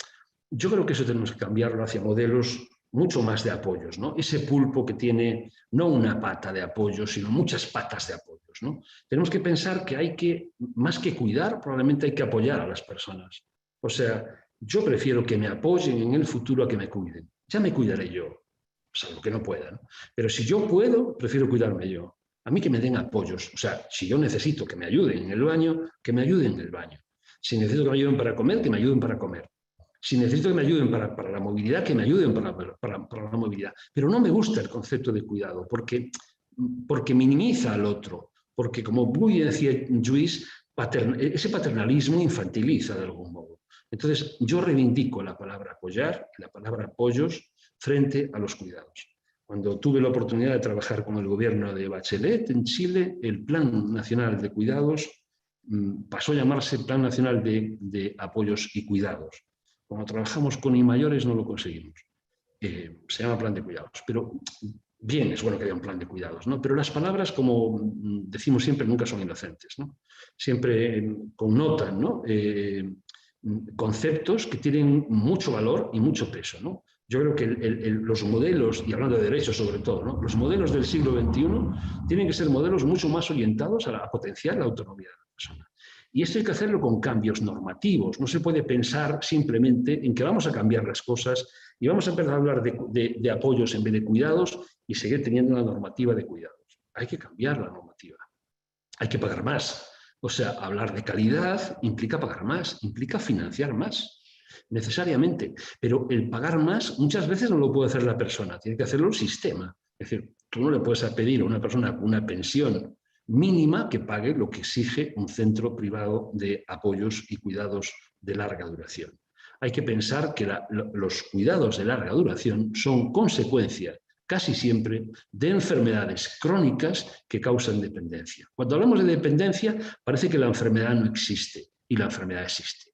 S6: Yo creo que eso tenemos que cambiarlo hacia modelos mucho más de apoyos, ¿no? Ese pulpo que tiene no una pata de apoyo, sino muchas patas de apoyos, ¿no? Tenemos que pensar que hay que, más que cuidar, probablemente hay que apoyar a las personas. O sea, yo prefiero que me apoyen en el futuro a que me cuiden. Ya me cuidaré yo, salvo que no pueda, ¿no? Pero si yo puedo, prefiero cuidarme yo. A mí que me den apoyos. O sea, si yo necesito que me ayuden en el baño, que me ayuden en el baño. Si necesito que me ayuden para comer, que me ayuden para comer. Si necesito que me ayuden para la movilidad, que me ayuden para la movilidad. Pero no me gusta el concepto de cuidado, porque minimiza al otro, porque como muy decía Lluís, ese paternalismo infantiliza de algún modo. Entonces, yo reivindico la palabra apoyar y la palabra apoyos frente a los cuidados. Cuando tuve la oportunidad de trabajar con el gobierno de Bachelet en Chile, el Plan Nacional de Cuidados pasó a llamarse Plan Nacional de Apoyos y Cuidados. Cuando trabajamos con I-mayores no lo conseguimos. Se llama plan de cuidados. Pero bien, es bueno que haya un plan de cuidados, ¿no? Pero las palabras, como decimos siempre, nunca son inocentes, ¿no? Siempre connotan, ¿no? Conceptos que tienen mucho valor y mucho peso, ¿no? Yo creo que los modelos, y hablando de derechos sobre todo, ¿no? Los modelos del siglo XXI tienen que ser modelos mucho más orientados a potenciar la autonomía de la persona. Y esto hay que hacerlo con cambios normativos. No se puede pensar simplemente en que vamos a cambiar las cosas y vamos a empezar a hablar de apoyos en vez de cuidados y seguir teniendo una normativa de cuidados. Hay que cambiar la normativa. Hay que pagar más. O sea, hablar de calidad implica pagar más, implica financiar más, necesariamente. Pero el pagar más muchas veces no lo puede hacer la persona, tiene que hacerlo el sistema. Es decir, tú no le puedes pedir a una persona una pensión mínima que pague lo que exige un centro privado de apoyos y cuidados de larga duración. Hay que pensar que los cuidados de larga duración son consecuencia casi siempre de enfermedades crónicas que causan dependencia. Cuando hablamos de dependencia, parece que la enfermedad no existe, y la enfermedad existe.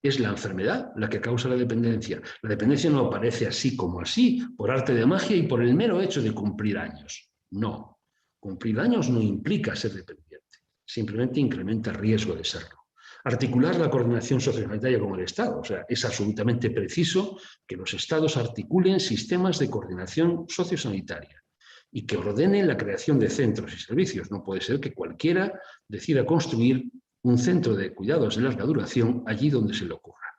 S6: Es la enfermedad la que causa la dependencia. La dependencia no aparece así como así, por arte de magia y por el mero hecho de cumplir años. No. Cumplir años no implica ser dependiente, simplemente incrementa el riesgo de serlo. Articular la coordinación sociosanitaria con el Estado. O sea, es absolutamente preciso que los Estados articulen sistemas de coordinación sociosanitaria y que ordenen la creación de centros y servicios. No puede ser que cualquiera decida construir un centro de cuidados de larga duración allí donde se le ocurra.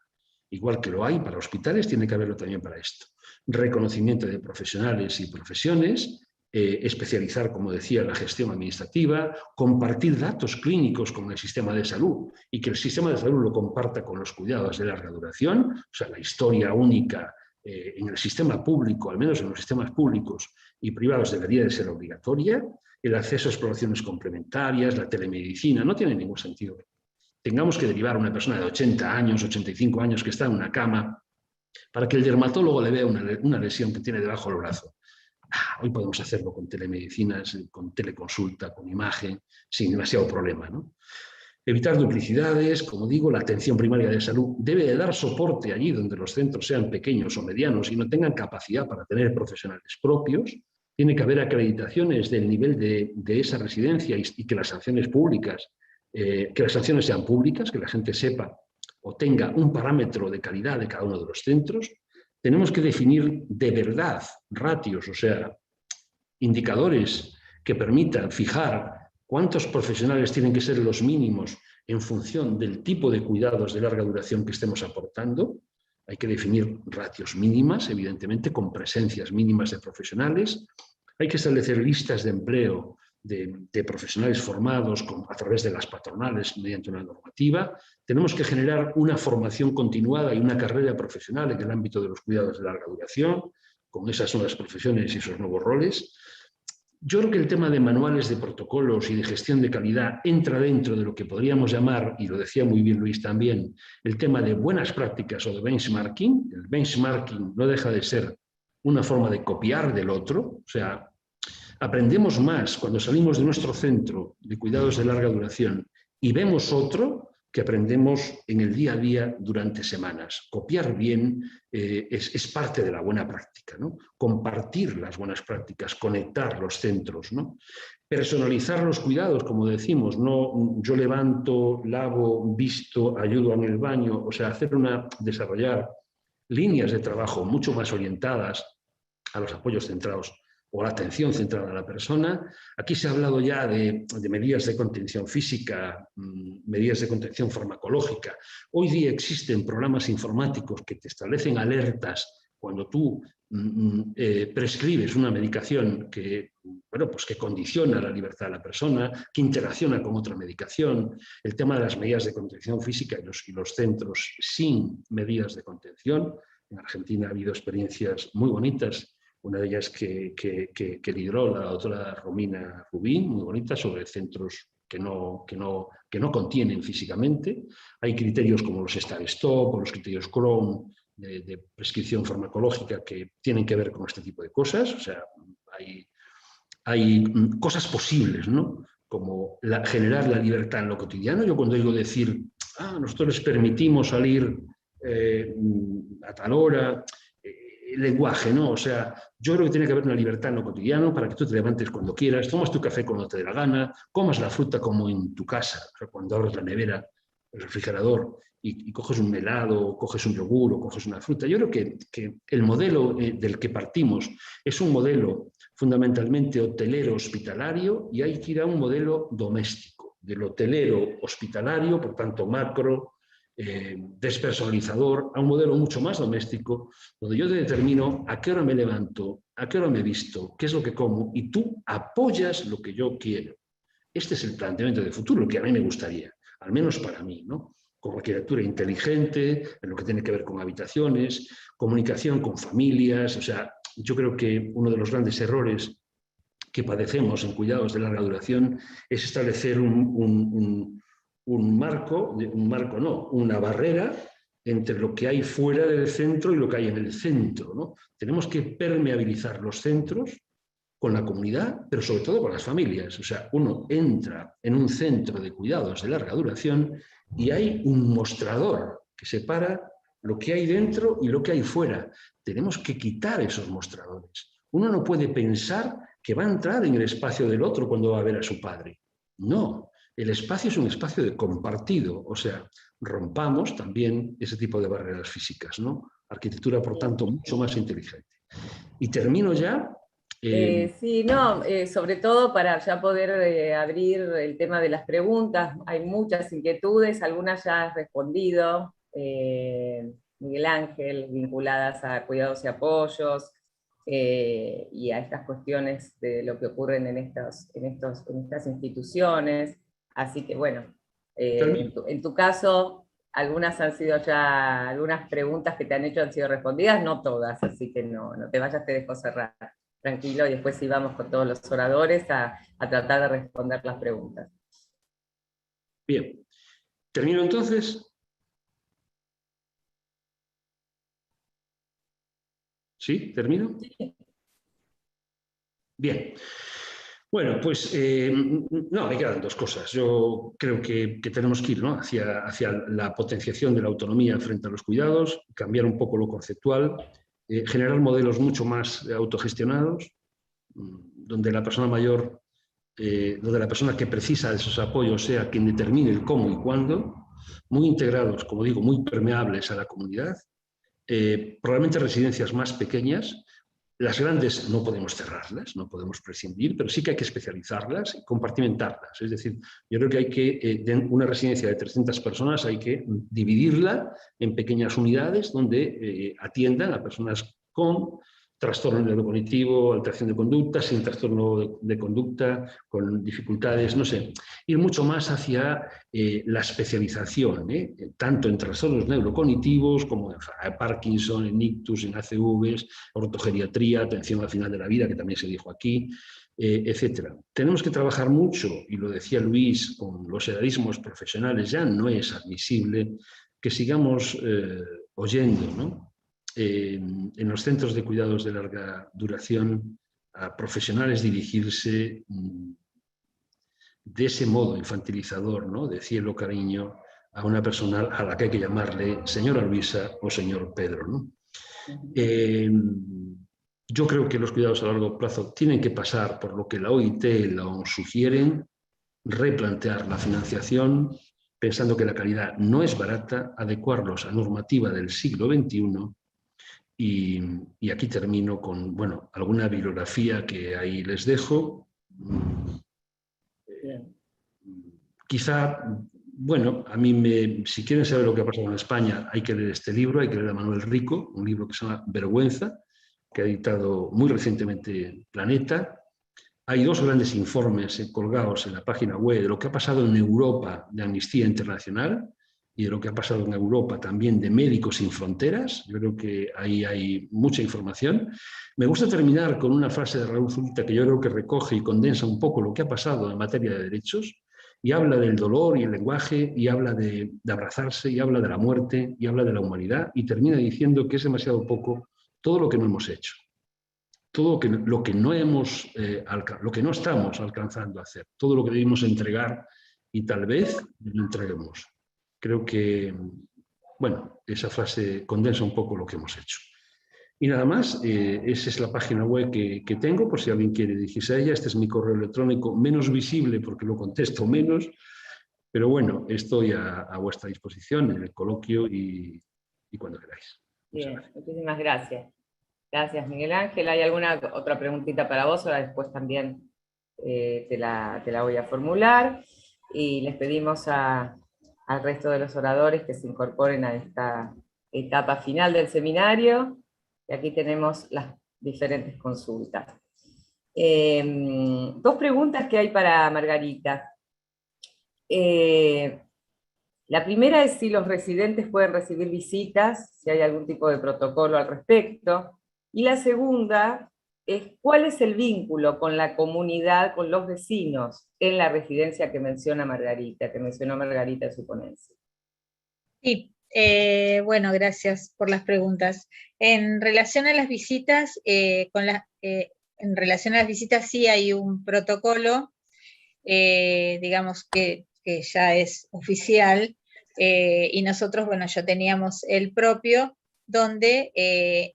S6: Igual que lo hay para hospitales, tiene que haberlo también para esto. Reconocimiento de profesionales y profesiones, especializar, como decía, la gestión administrativa, compartir datos clínicos con el sistema de salud y que el sistema de salud lo comparta con los cuidados de larga duración, o sea, la historia única en el sistema público, al menos en los sistemas públicos y privados debería de ser obligatoria, el acceso a exploraciones complementarias, la telemedicina, no tiene ningún sentido. Tengamos que derivar a una persona de 80 años, 85 años que está en una cama para que el dermatólogo le vea una lesión que tiene debajo del brazo. Hoy podemos hacerlo con telemedicinas, con teleconsulta, con imagen, sin demasiado problema, ¿no? Evitar duplicidades, como digo, la atención primaria de salud debe de dar soporte allí donde los centros sean pequeños o medianos y no tengan capacidad para tener profesionales propios. Tiene que haber acreditaciones del nivel de esa residencia y que las sanciones públicas, que las sanciones sean públicas, que la gente sepa o tenga un parámetro de calidad de cada uno de los centros. Tenemos que definir de verdad ratios, o sea, indicadores que permitan fijar cuántos profesionales tienen que ser los mínimos en función del tipo de cuidados de larga duración que estemos aportando. Hay que definir ratios mínimas, evidentemente, con presencias mínimas de profesionales. Hay que establecer listas de empleo de profesionales formados a través de las patronales mediante una normativa. Tenemos que generar una formación continuada y una carrera profesional en el ámbito de los cuidados de larga duración, con esas nuevas profesiones y esos nuevos roles. Yo creo que el tema de manuales de protocolos y de gestión de calidad entra dentro de lo que podríamos llamar, y lo decía muy bien Luis también, el tema de buenas prácticas o de benchmarking. El benchmarking no deja de ser una forma de copiar del otro, o sea, Aprendemos más cuando salimos de nuestro centro de cuidados de larga duración y vemos otro que aprendemos en el día a día durante semanas. Copiar bien es parte de la buena práctica, ¿no? Compartir las buenas prácticas, conectar los centros, ¿no? Personalizar los cuidados, como decimos, no yo levanto, lavo, visto, ayudo en el baño, o sea, desarrollar líneas de trabajo mucho más orientadas a los apoyos centrados o la atención centrada a la persona. Aquí se ha hablado ya de medidas de contención física, medidas de contención farmacológica. Hoy día existen programas informáticos que te establecen alertas cuando tú prescribes una medicación que, bueno, pues que condiciona la libertad de la persona, que interacciona con otra medicación. El tema de las medidas de contención física y los centros sin medidas de contención. En Argentina ha habido experiencias muy bonitas. Una de ellas que lideró la doctora Romina Rubín, muy bonita, sobre centros que no contienen físicamente. Hay criterios como los Start-Stop o los criterios Chrome de prescripción farmacológica que tienen que ver con este tipo de cosas. O sea, hay cosas posibles, ¿no? Como generar la libertad en lo cotidiano. Yo cuando oigo decir, nosotros les permitimos salir a tal hora, el lenguaje, ¿no? O sea, yo creo que tiene que haber una libertad en lo cotidiano para que tú te levantes cuando quieras, tomas tu café cuando te dé la gana, comas la fruta como en tu casa, o sea, cuando abres la nevera, el refrigerador, y coges un helado, coges un yogur o coges una fruta. Yo creo que el modelo del que partimos es un modelo fundamentalmente hotelero hospitalario y hay que ir a un modelo doméstico, del hotelero hospitalario, por tanto macro, despersonalizador, a un modelo mucho más doméstico, donde yo te determino a qué hora me levanto, a qué hora me visto, qué es lo que como, y tú apoyas lo que yo quiero. Este es el planteamiento de futuro, que a mí me gustaría, al menos para mí, ¿no? Con arquitectura inteligente, en lo que tiene que ver con habitaciones, comunicación con familias. O sea, yo creo que uno de los grandes errores que padecemos en cuidados de larga duración es establecer una barrera entre lo que hay fuera del centro y lo que hay en el centro, ¿no? Tenemos que permeabilizar los centros con la comunidad, pero sobre todo con las familias. O sea, uno entra en un centro de cuidados de larga duración y hay un mostrador que separa lo que hay dentro y lo que hay fuera. Tenemos que quitar esos mostradores. Uno no puede pensar que va a entrar en el espacio del otro cuando va a ver a su padre. No, el espacio es un espacio de compartido. O sea, rompamos también ese tipo de barreras físicas, ¿no? Arquitectura, por tanto, mucho más inteligente. Y termino ya.
S2: Sí, no, sobre todo para ya poder abrir el tema de las preguntas. Hay muchas inquietudes, algunas ya has respondido, Miguel Ángel, vinculadas a cuidados y apoyos, y a estas cuestiones de lo que ocurren en estas instituciones. Así que bueno, en tu caso, algunas preguntas que te han hecho han sido respondidas, no todas, así que no te vayas, te dejo cerrar. Tranquilo, y después sí vamos con todos los oradores a tratar de responder las preguntas.
S6: Bien, ¿termino entonces? ¿Sí? ¿Termino?
S2: Sí.
S6: Bien. Bueno, pues no, me quedan dos cosas. Yo creo que tenemos que ir, ¿no?, hacia la potenciación de la autonomía frente a los cuidados, cambiar un poco lo conceptual, generar modelos mucho más autogestionados, donde la persona mayor, donde la persona que precisa de esos apoyos sea quien determine el cómo y cuándo, muy integrados, como digo, muy permeables a la comunidad, probablemente residencias más pequeñas. Las grandes no podemos cerrarlas, no podemos prescindir, pero sí que hay que especializarlas y compartimentarlas. Es decir, yo creo que hay que, una residencia de 300 personas, hay que dividirla en pequeñas unidades donde atiendan a personas con trastorno neurocognitivo, alteración de conducta, sin trastorno de conducta, con dificultades, no sé, ir mucho más hacia la especialización, tanto en trastornos neurocognitivos como en Parkinson, en ictus, en ACVs, ortogeriatría, atención al final de la vida, que también se dijo aquí, etc. Tenemos que trabajar mucho, y lo decía Luis, con los edadismos profesionales. Ya no es admisible que sigamos oyendo, ¿no?, en los centros de cuidados de larga duración, a profesionales dirigirse de ese modo infantilizador, ¿no? De cielo cariño, a una persona a la que hay que llamarle señora Luisa o señor Pedro, ¿no? Yo creo que los cuidados a largo plazo tienen que pasar por lo que la OIT y la OMS sugieren, replantear la financiación, pensando que la calidad no es barata, adecuarlos a normativa del siglo XXI, y aquí termino con, bueno, alguna bibliografía que ahí les dejo. Quizá, bueno, si quieren saber lo que ha pasado en España, hay que leer este libro, hay que leer a Manuel Rico, un libro que se llama Vergüenza, que ha editado muy recientemente Planeta. Hay 2 grandes informes colgados en la página web de lo que ha pasado en Europa de Amnistía Internacional y de lo que ha pasado en Europa también de Médicos Sin Fronteras. Yo creo que ahí hay mucha información. Me gusta terminar con una frase de Raúl Zurita que yo creo que recoge y condensa un poco lo que ha pasado en materia de derechos, y habla del dolor y el lenguaje, y habla de abrazarse, y habla de la muerte, y habla de la humanidad, y termina diciendo que es demasiado poco todo lo que no hemos hecho, todo lo que no estamos alcanzando a hacer, todo lo que debimos entregar y tal vez lo entreguemos. Creo que, bueno, esa frase condensa un poco lo que hemos hecho. Y nada más, esa es la página web que tengo, por si alguien quiere dirigirse a ella. Este es mi correo electrónico, menos visible porque lo contesto menos, pero bueno, estoy a vuestra disposición en el coloquio y cuando queráis.
S2: Bien, muchísimas gracias. Gracias, Miguel Ángel. ¿Hay alguna otra preguntita para vos? Ahora después también te la voy a formular. Y les pedimos al resto de los oradores que se incorporen a esta etapa final del seminario. Y aquí tenemos las diferentes consultas. 2 preguntas que hay para Margarita. La primera es si los residentes pueden recibir visitas, si hay algún tipo de protocolo al respecto. Y la segunda es cuál es el vínculo con la comunidad, con los vecinos, en la residencia que mencionó Margarita en su ponencia.
S3: Sí, bueno, gracias por las preguntas. En relación a las visitas, en relación a las visitas sí hay un protocolo, digamos que ya es oficial, y nosotros, bueno, ya teníamos el propio, donde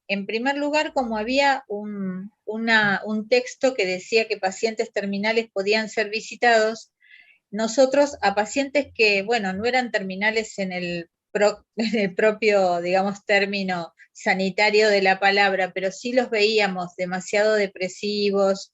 S3: en primer lugar, como había un texto que decía que pacientes terminales podían ser visitados, nosotros a pacientes que, bueno, no eran terminales en el propio, digamos, término sanitario de la palabra, pero sí los veíamos demasiado depresivos,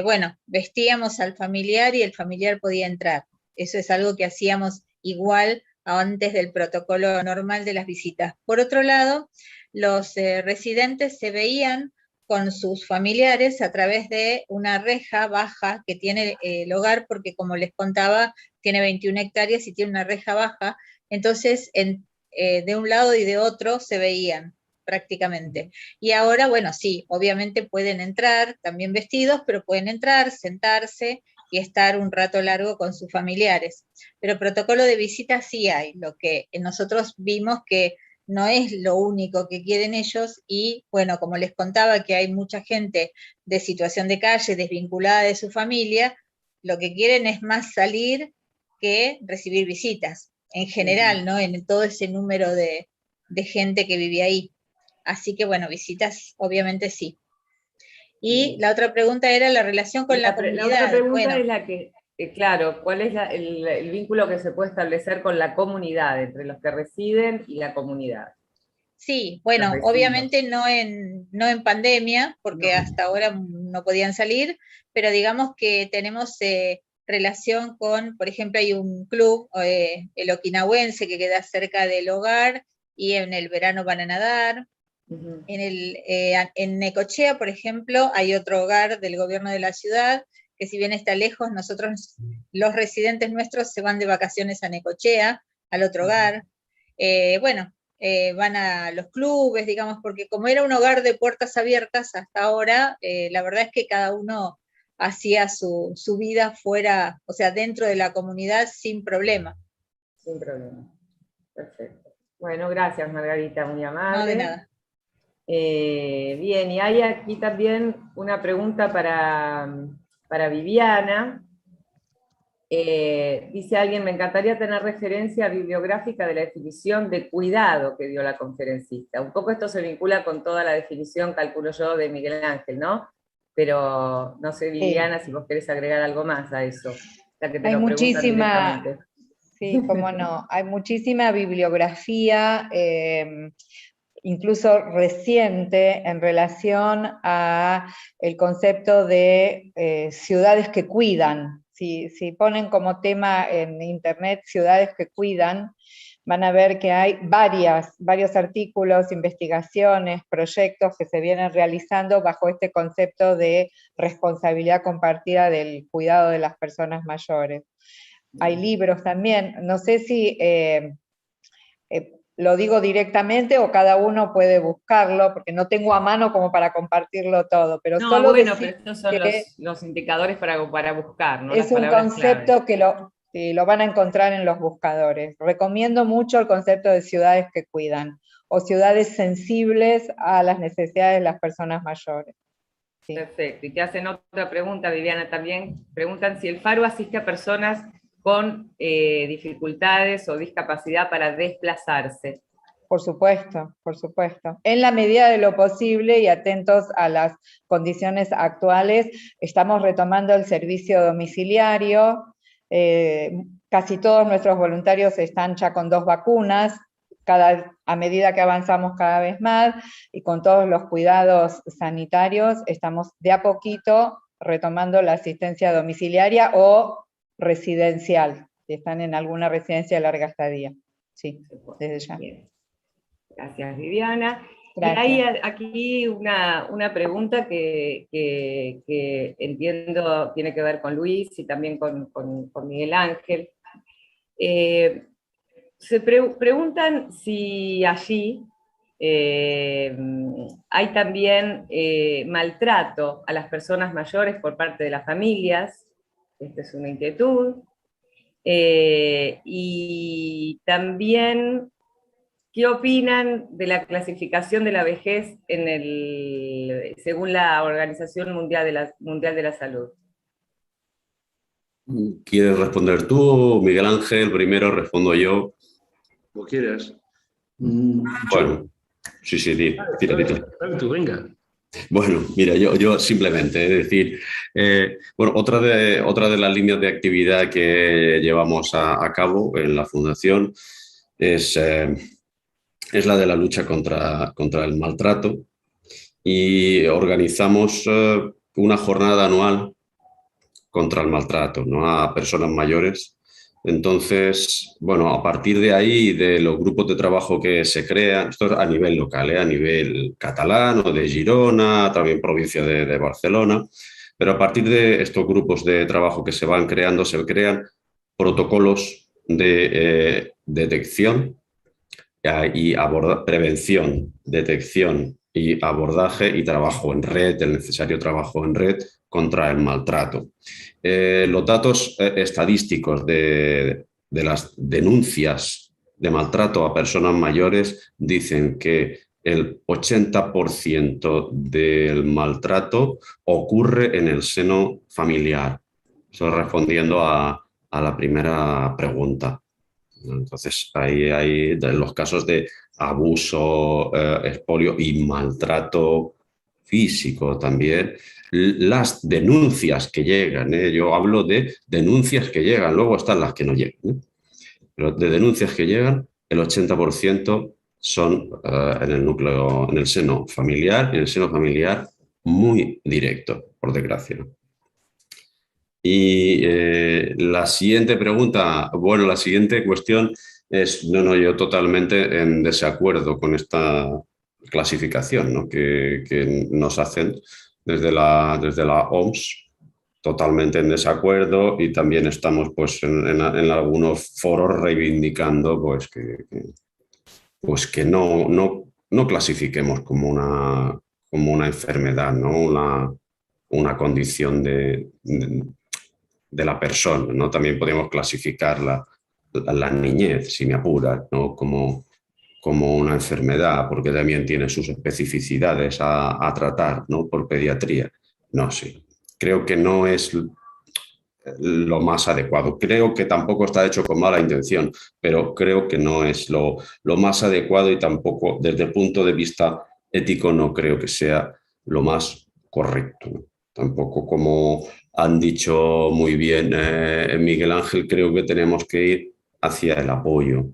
S3: bueno, vestíamos al familiar y el familiar podía entrar. Eso es algo que hacíamos igual antes del protocolo normal de las visitas. Por otro lado, los residentes se veían con sus familiares a través de una reja baja que tiene el hogar, porque como les contaba, tiene 21 hectáreas y tiene una reja baja, entonces de un lado y de otro se veían prácticamente. Y ahora, bueno, sí, obviamente pueden entrar también vestidos, pero pueden entrar, sentarse y estar un rato largo con sus familiares. Pero protocolo de visita sí hay, lo que nosotros vimos que no es lo único que quieren ellos, y bueno, como les contaba que hay mucha gente de situación de calle, desvinculada de su familia, lo que quieren es más salir que recibir visitas, en general, ¿no? En todo ese número de gente que vivía ahí. Así que bueno, visitas obviamente sí. Y la otra pregunta era la relación con la comunidad.
S2: La otra pregunta es la que, claro, ¿cuál es el vínculo que se puede establecer con la comunidad, entre los que residen y la comunidad?
S3: Sí, bueno, obviamente no en pandemia, porque hasta ahora no podían salir, pero digamos que tenemos relación con, por ejemplo, hay un club, el okinawense, que queda cerca del hogar, y en el verano van a nadar. En Necochea, por ejemplo, hay otro hogar del gobierno de la ciudad, que si bien está lejos, nosotros, los residentes nuestros, se van de vacaciones a Necochea, al otro hogar. Bueno, van a los clubes, digamos, porque como era un hogar de puertas abiertas hasta ahora, la verdad es que cada uno hacía su vida fuera, o sea, dentro de la comunidad sin problema.
S2: Sin problema. Perfecto. Bueno, gracias, Margarita, muy amable.
S3: No, de nada.
S2: Bien, y hay aquí también una pregunta para Viviana. Dice alguien, me encantaría tener referencia bibliográfica de la definición de cuidado que dio la conferencista. Un poco esto se vincula con toda la definición, calculo yo, de Miguel Ángel, ¿no? Pero no sé, Viviana, si vos querés agregar algo más a eso, ya que te
S4: Hay
S2: lo preguntan
S4: muchísima,
S2: directamente.
S4: sí, cómo no, hay muchísima bibliografía, incluso reciente, en relación a el concepto de ciudades que cuidan. Si ponen como tema en internet ciudades que cuidan, van a ver que hay varios artículos, investigaciones, proyectos que se vienen realizando bajo este concepto de responsabilidad compartida del cuidado de las personas mayores. Hay libros también, no sé si lo digo directamente o cada uno puede buscarlo, porque no tengo a mano como para compartirlo todo, pero
S2: No,
S4: solo
S2: bueno,
S4: decir
S2: pero estos son
S4: que
S2: los indicadores para buscar, ¿no? Las
S4: es un
S2: palabras clave.
S4: concepto que lo van a encontrar en los buscadores. Recomiendo mucho el concepto de ciudades que cuidan, o ciudades sensibles a las necesidades de las personas mayores. Sí.
S2: Perfecto. Y te hacen otra pregunta, Viviana, también. Preguntan si el Faro asiste a personas con dificultades o discapacidad para desplazarse.
S4: Por supuesto, por supuesto. En la medida de lo posible y atentos a las condiciones actuales, estamos retomando el servicio domiciliario. Casi todos nuestros voluntarios están ya con 2 vacunas, a medida que avanzamos cada vez más, y con todos los cuidados sanitarios, estamos de a poquito retomando la asistencia domiciliaria o residencial, si están en alguna residencia de larga estadía. Sí, desde ya.
S2: Bien. Gracias, Viviana.
S4: Gracias.
S2: Y hay aquí una pregunta que entiendo tiene que ver con Luis y también con Miguel Ángel. Preguntan si allí hay también maltrato a las personas mayores por parte de las familias. Esta es una inquietud. Y también, ¿qué opinan de la clasificación de la vejez según la Organización Mundial de la Salud?
S5: ¿Quieres responder tú, Miguel Ángel? Primero respondo yo.
S6: Como quieras.
S5: Bueno, sí, tira.
S6: Tú, venga.
S5: Bueno, mira, yo simplemente, es decir, bueno, otra de las líneas de actividad que llevamos a cabo en la Fundación es la de la lucha contra el maltrato, y organizamos una jornada anual contra el maltrato, ¿no?, a personas mayores. Entonces, bueno, a partir de ahí, de los grupos de trabajo que se crean, esto es a nivel local, a nivel catalán o de Girona, también provincia de Barcelona, pero a partir de estos grupos de trabajo que se van creando, se crean protocolos de detección y prevención, detección y abordaje y trabajo en red, el necesario trabajo en red contra el maltrato. Los datos estadísticos de las denuncias de maltrato a personas mayores dicen que el 80% del maltrato ocurre en el seno familiar. Eso respondiendo a la primera pregunta. Entonces, ahí hay los casos de abuso, expolio y maltrato físico también. Las denuncias que llegan, yo hablo de denuncias que llegan, luego están las que no llegan, pero de denuncias que llegan, el 80% son en el núcleo, en el seno familiar, muy directo, por desgracia. Y la siguiente pregunta, bueno, la siguiente cuestión es, yo totalmente en desacuerdo con esta clasificación, ¿no?, que nos hacen desde la OMS, totalmente en desacuerdo, y también estamos pues en algunos foros reivindicando pues que no clasifiquemos como una enfermedad, ¿no?, una condición de la persona, ¿no? También podemos clasificar la niñez, si me apuras, ¿no?, como como una enfermedad, porque también tiene sus especificidades a tratar, ¿no? Por pediatría. No, sí. Creo que no es lo más adecuado. Creo que tampoco está hecho con mala intención, pero creo que no es lo más adecuado y tampoco desde el punto de vista ético no creo que sea lo más correcto, ¿no? Tampoco, como han dicho muy bien Miguel Ángel, creo que tenemos que ir hacia el apoyo.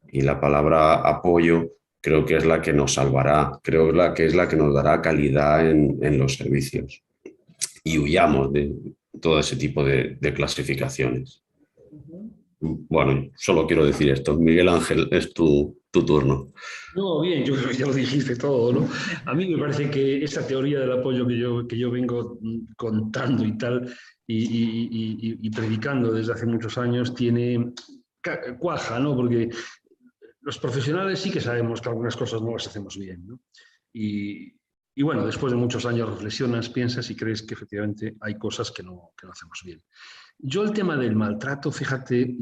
S5: Y la palabra apoyo creo que es la que nos salvará, creo que es la que nos dará calidad en los servicios. Y huyamos de todo ese tipo de clasificaciones. Bueno, solo quiero decir esto. Miguel Ángel, es tu turno.
S6: No, bien, yo creo que ya lo dijiste todo, ¿no? A mí me parece que esa teoría del apoyo que yo vengo contando y tal, y predicando desde hace muchos años, cuaja, ¿no? Porque los profesionales sí que sabemos que algunas cosas no las hacemos bien, ¿no? Y bueno, después de muchos años reflexionas, piensas y crees que efectivamente hay cosas que no hacemos bien. Yo el tema del maltrato, fíjate,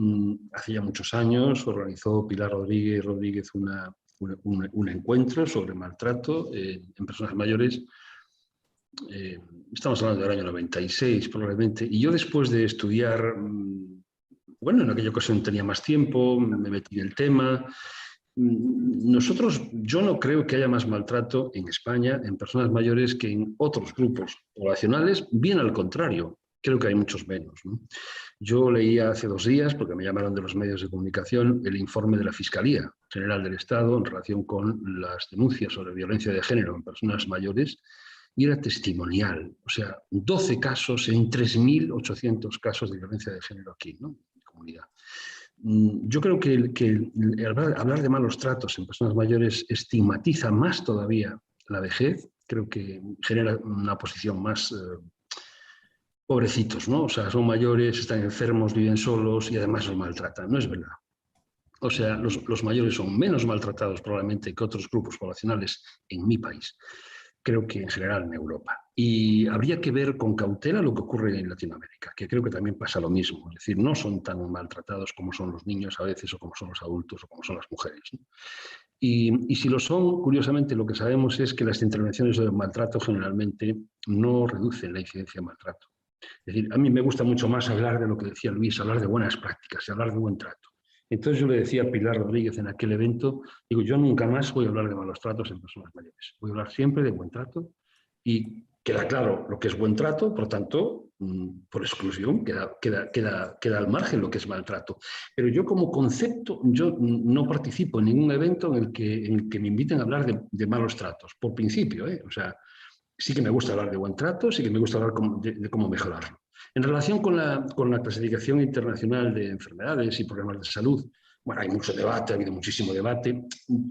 S6: hace ya muchos años organizó Pilar Rodríguez un encuentro sobre maltrato en personas mayores. Estamos hablando del año 96 probablemente, y yo después de estudiar, bueno, en aquella ocasión tenía más tiempo, me metí en el tema. Yo no creo que haya más maltrato en España en personas mayores que en otros grupos poblacionales, bien al contrario, creo que hay muchos menos, ¿no? Yo leía hace 2 días, porque me llamaron de los medios de comunicación, el informe de la Fiscalía General del Estado en relación con las denuncias sobre violencia de género en personas mayores, y era testimonial, o sea, 12 casos en 3.800 casos de violencia de género aquí, ¿no? En la comunidad. Yo creo que hablar de malos tratos en personas mayores estigmatiza más todavía la vejez, creo que genera una posición más pobrecitos, ¿no? O sea, son mayores, están enfermos, viven solos y además los maltratan. No es verdad. O sea, los mayores son menos maltratados probablemente que otros grupos poblacionales en mi país. Creo que en general en Europa. Y habría que ver con cautela lo que ocurre en Latinoamérica, que creo que también pasa lo mismo. Es decir, no son tan maltratados como son los niños a veces, o como son los adultos, o como son las mujeres, ¿no? Y si lo son, curiosamente, lo que sabemos es que las intervenciones de maltrato generalmente no reducen la incidencia de maltrato. Es decir, a mí me gusta mucho más hablar de lo que decía Luis, hablar de buenas prácticas y hablar de buen trato. Entonces yo le decía a Pilar Rodríguez en aquel evento, digo, yo nunca más voy a hablar de malos tratos en personas mayores. Voy a hablar siempre de buen trato y queda claro lo que es buen trato, por tanto, por exclusión, queda al margen lo que es maltrato. Pero yo como concepto, yo no participo en ningún evento en el que me inviten a hablar de malos tratos, por principio, ¿eh? O sea, sí que me gusta hablar de buen trato, sí que me gusta hablar de cómo mejorarlo. En relación con la clasificación internacional de enfermedades y problemas de salud, bueno, hay mucho debate, ha habido muchísimo debate.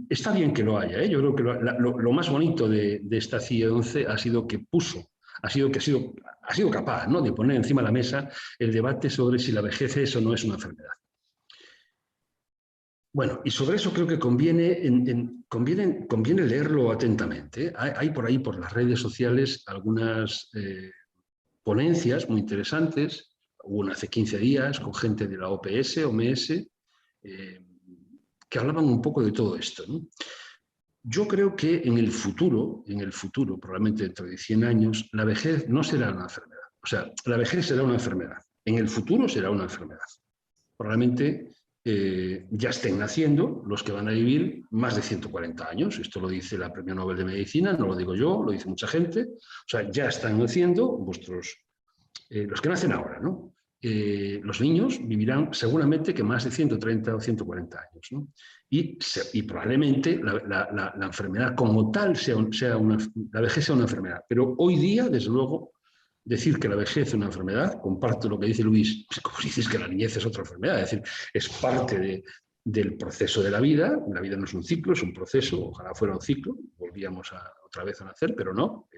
S6: Está bien que lo haya, ¿eh? Yo creo que lo más bonito de esta CIE 11 ha sido que ha sido capaz, ¿no?, de poner encima de la mesa el debate sobre si la vejez es o no es una enfermedad. Bueno, y sobre eso creo que conviene leerlo atentamente. Hay por ahí, por las redes sociales, algunas ponencias muy interesantes. Hubo una hace 15 días con gente de la OMS, que hablaban un poco de todo esto, ¿no? Yo creo que en el futuro, probablemente dentro de 100 años, la vejez no será una enfermedad. O sea, la vejez será una enfermedad. En el futuro será una enfermedad. Probablemente ya estén naciendo los que van a vivir más de 140 años. Esto lo dice la Premio Nobel de Medicina, no lo digo yo, lo dice mucha gente. O sea, ya están naciendo los que nacen ahora, ¿no? Los niños vivirán seguramente que más de 130 o 140 años, ¿no? Y probablemente la enfermedad como tal la vejez sea una enfermedad. Pero hoy día, desde luego, decir que la vejez es una enfermedad, comparto lo que dice Luis, como si dices que la niñez es otra enfermedad, es decir, es parte del proceso de la vida no es un ciclo, es un proceso, ojalá fuera un ciclo, volvíamos otra vez a nacer, pero no,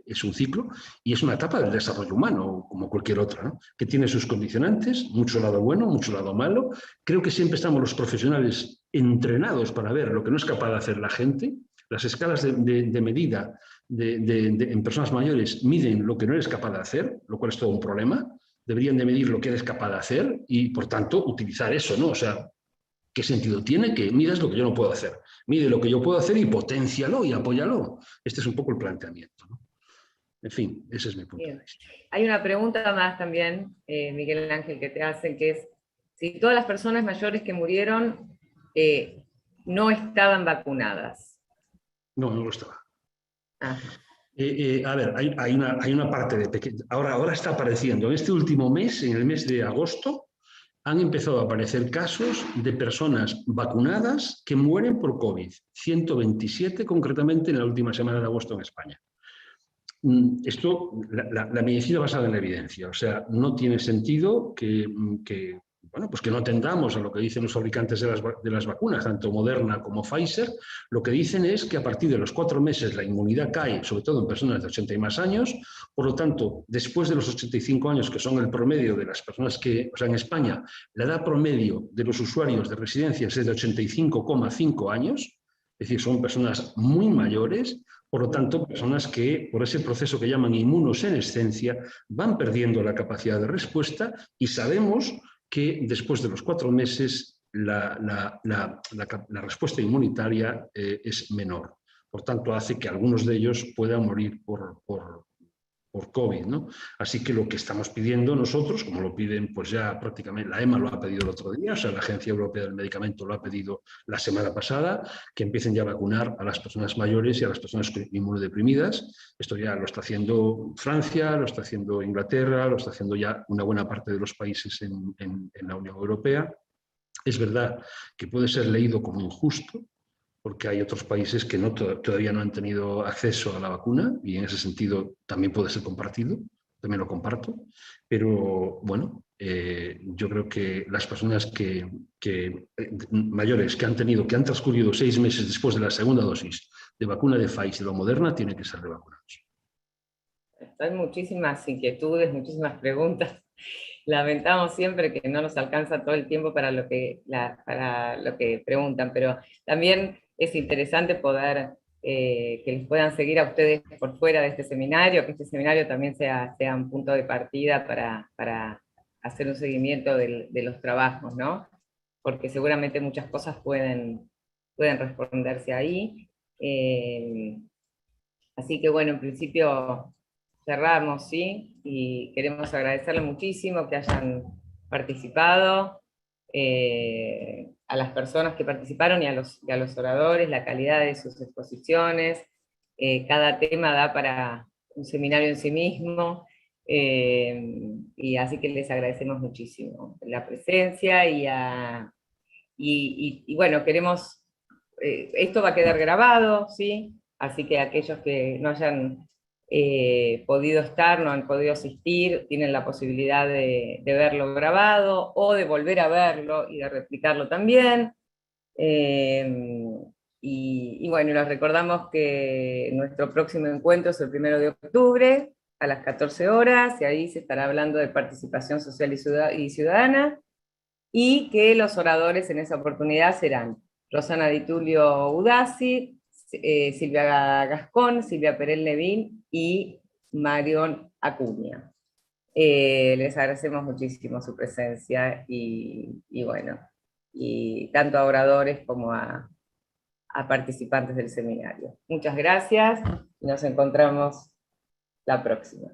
S6: es un ciclo y es una etapa del desarrollo humano, como cualquier otra, ¿no?, que tiene sus condicionantes, mucho lado bueno, mucho lado malo. Creo que siempre estamos los profesionales entrenados para ver lo que no es capaz de hacer la gente. Las escalas de medida en personas mayores miden lo que no eres capaz de hacer, lo cual es todo un problema. Deberían de medir lo que eres capaz de hacer y, por tanto, utilizar eso, ¿no? O sea, ¿Qué sentido tiene que midas lo que yo no puedo hacer? Mide lo que yo puedo hacer y poténcialo y apóyalo. Este es un poco el planteamiento, ¿no? En fin, ese es mi punto de vista.
S2: Hay una pregunta más también, Miguel Ángel, que te hacen, que es, si todas las personas mayores que murieron no estaban vacunadas.
S6: No, no lo estaba.
S2: Ajá.
S6: A ver, hay una parte de pequeña. Ahora está apareciendo. En este último mes, en el mes de agosto, han empezado a aparecer casos de personas vacunadas que mueren por COVID. 127 concretamente en la última semana de agosto en España. Esto, la medicina basada en la evidencia. O sea, no tiene sentido bueno, pues que no atendamos a lo que dicen los fabricantes de las vacunas, tanto Moderna como Pfizer. Lo que dicen es que a partir de los 4 meses la inmunidad cae, sobre todo en personas de 80 y más años. Por lo tanto, después de los 85 años, que son el promedio de las personas que, o sea, en España, la edad promedio de los usuarios de residencias es de 85,5 años, es decir, son personas muy mayores. Por lo tanto, personas que por ese proceso que llaman inmunosenescencia van perdiendo la capacidad de respuesta, y sabemos que después de los 4 meses la respuesta inmunitaria es menor. Por tanto, hace que algunos de ellos puedan morir por COVID, ¿no? Así que lo que estamos pidiendo nosotros, como lo piden pues ya prácticamente, la EMA lo ha pedido el otro día, o sea, la Agencia Europea del Medicamento lo ha pedido la semana pasada, que empiecen ya a vacunar a las personas mayores y a las personas inmunodeprimidas. Esto ya lo está haciendo Francia, lo está haciendo Inglaterra, lo está haciendo ya una buena parte de los países en la Unión Europea. Es verdad que puede ser leído como injusto, porque hay otros países que todavía no han tenido acceso a la vacuna, y en ese sentido también puede ser compartido, también lo comparto, pero bueno, yo creo que las personas mayores que han transcurrido 6 meses después de la segunda dosis de vacuna de Pfizer o Moderna tienen que ser revacunados.
S2: Hay muchísimas inquietudes, muchísimas preguntas. Lamentamos siempre que no nos alcanza todo el tiempo para lo que preguntan, pero también es interesante poder que les puedan seguir a ustedes por fuera de este seminario, que este seminario también sea un punto de partida para hacer un seguimiento de los trabajos, ¿no? Porque seguramente muchas cosas pueden responderse ahí. Así que bueno, en principio cerramos, ¿sí? Y queremos agradecerle muchísimo que hayan participado, a las personas que participaron y a los oradores, la calidad de sus exposiciones. Cada tema da para un seminario en sí mismo, y así que les agradecemos muchísimo la presencia y bueno, queremos, esto va a quedar grabado, ¿sí? Así que aquellos que no hayan podido estar, no han podido asistir, tienen la posibilidad de verlo grabado o de volver a verlo y de replicarlo también. Y bueno, les recordamos que nuestro próximo encuentro es el 1 de octubre a las 14 horas, y ahí se estará hablando de participación social y ciudadana, y que los oradores en esa oportunidad serán Rosana Di Tulio Udasi, Silvia Gascón, Silvia Perel Levín y Marión Acuña. Les agradecemos muchísimo su presencia y bueno, y tanto a oradores como a participantes del seminario. Muchas gracias y nos encontramos la próxima.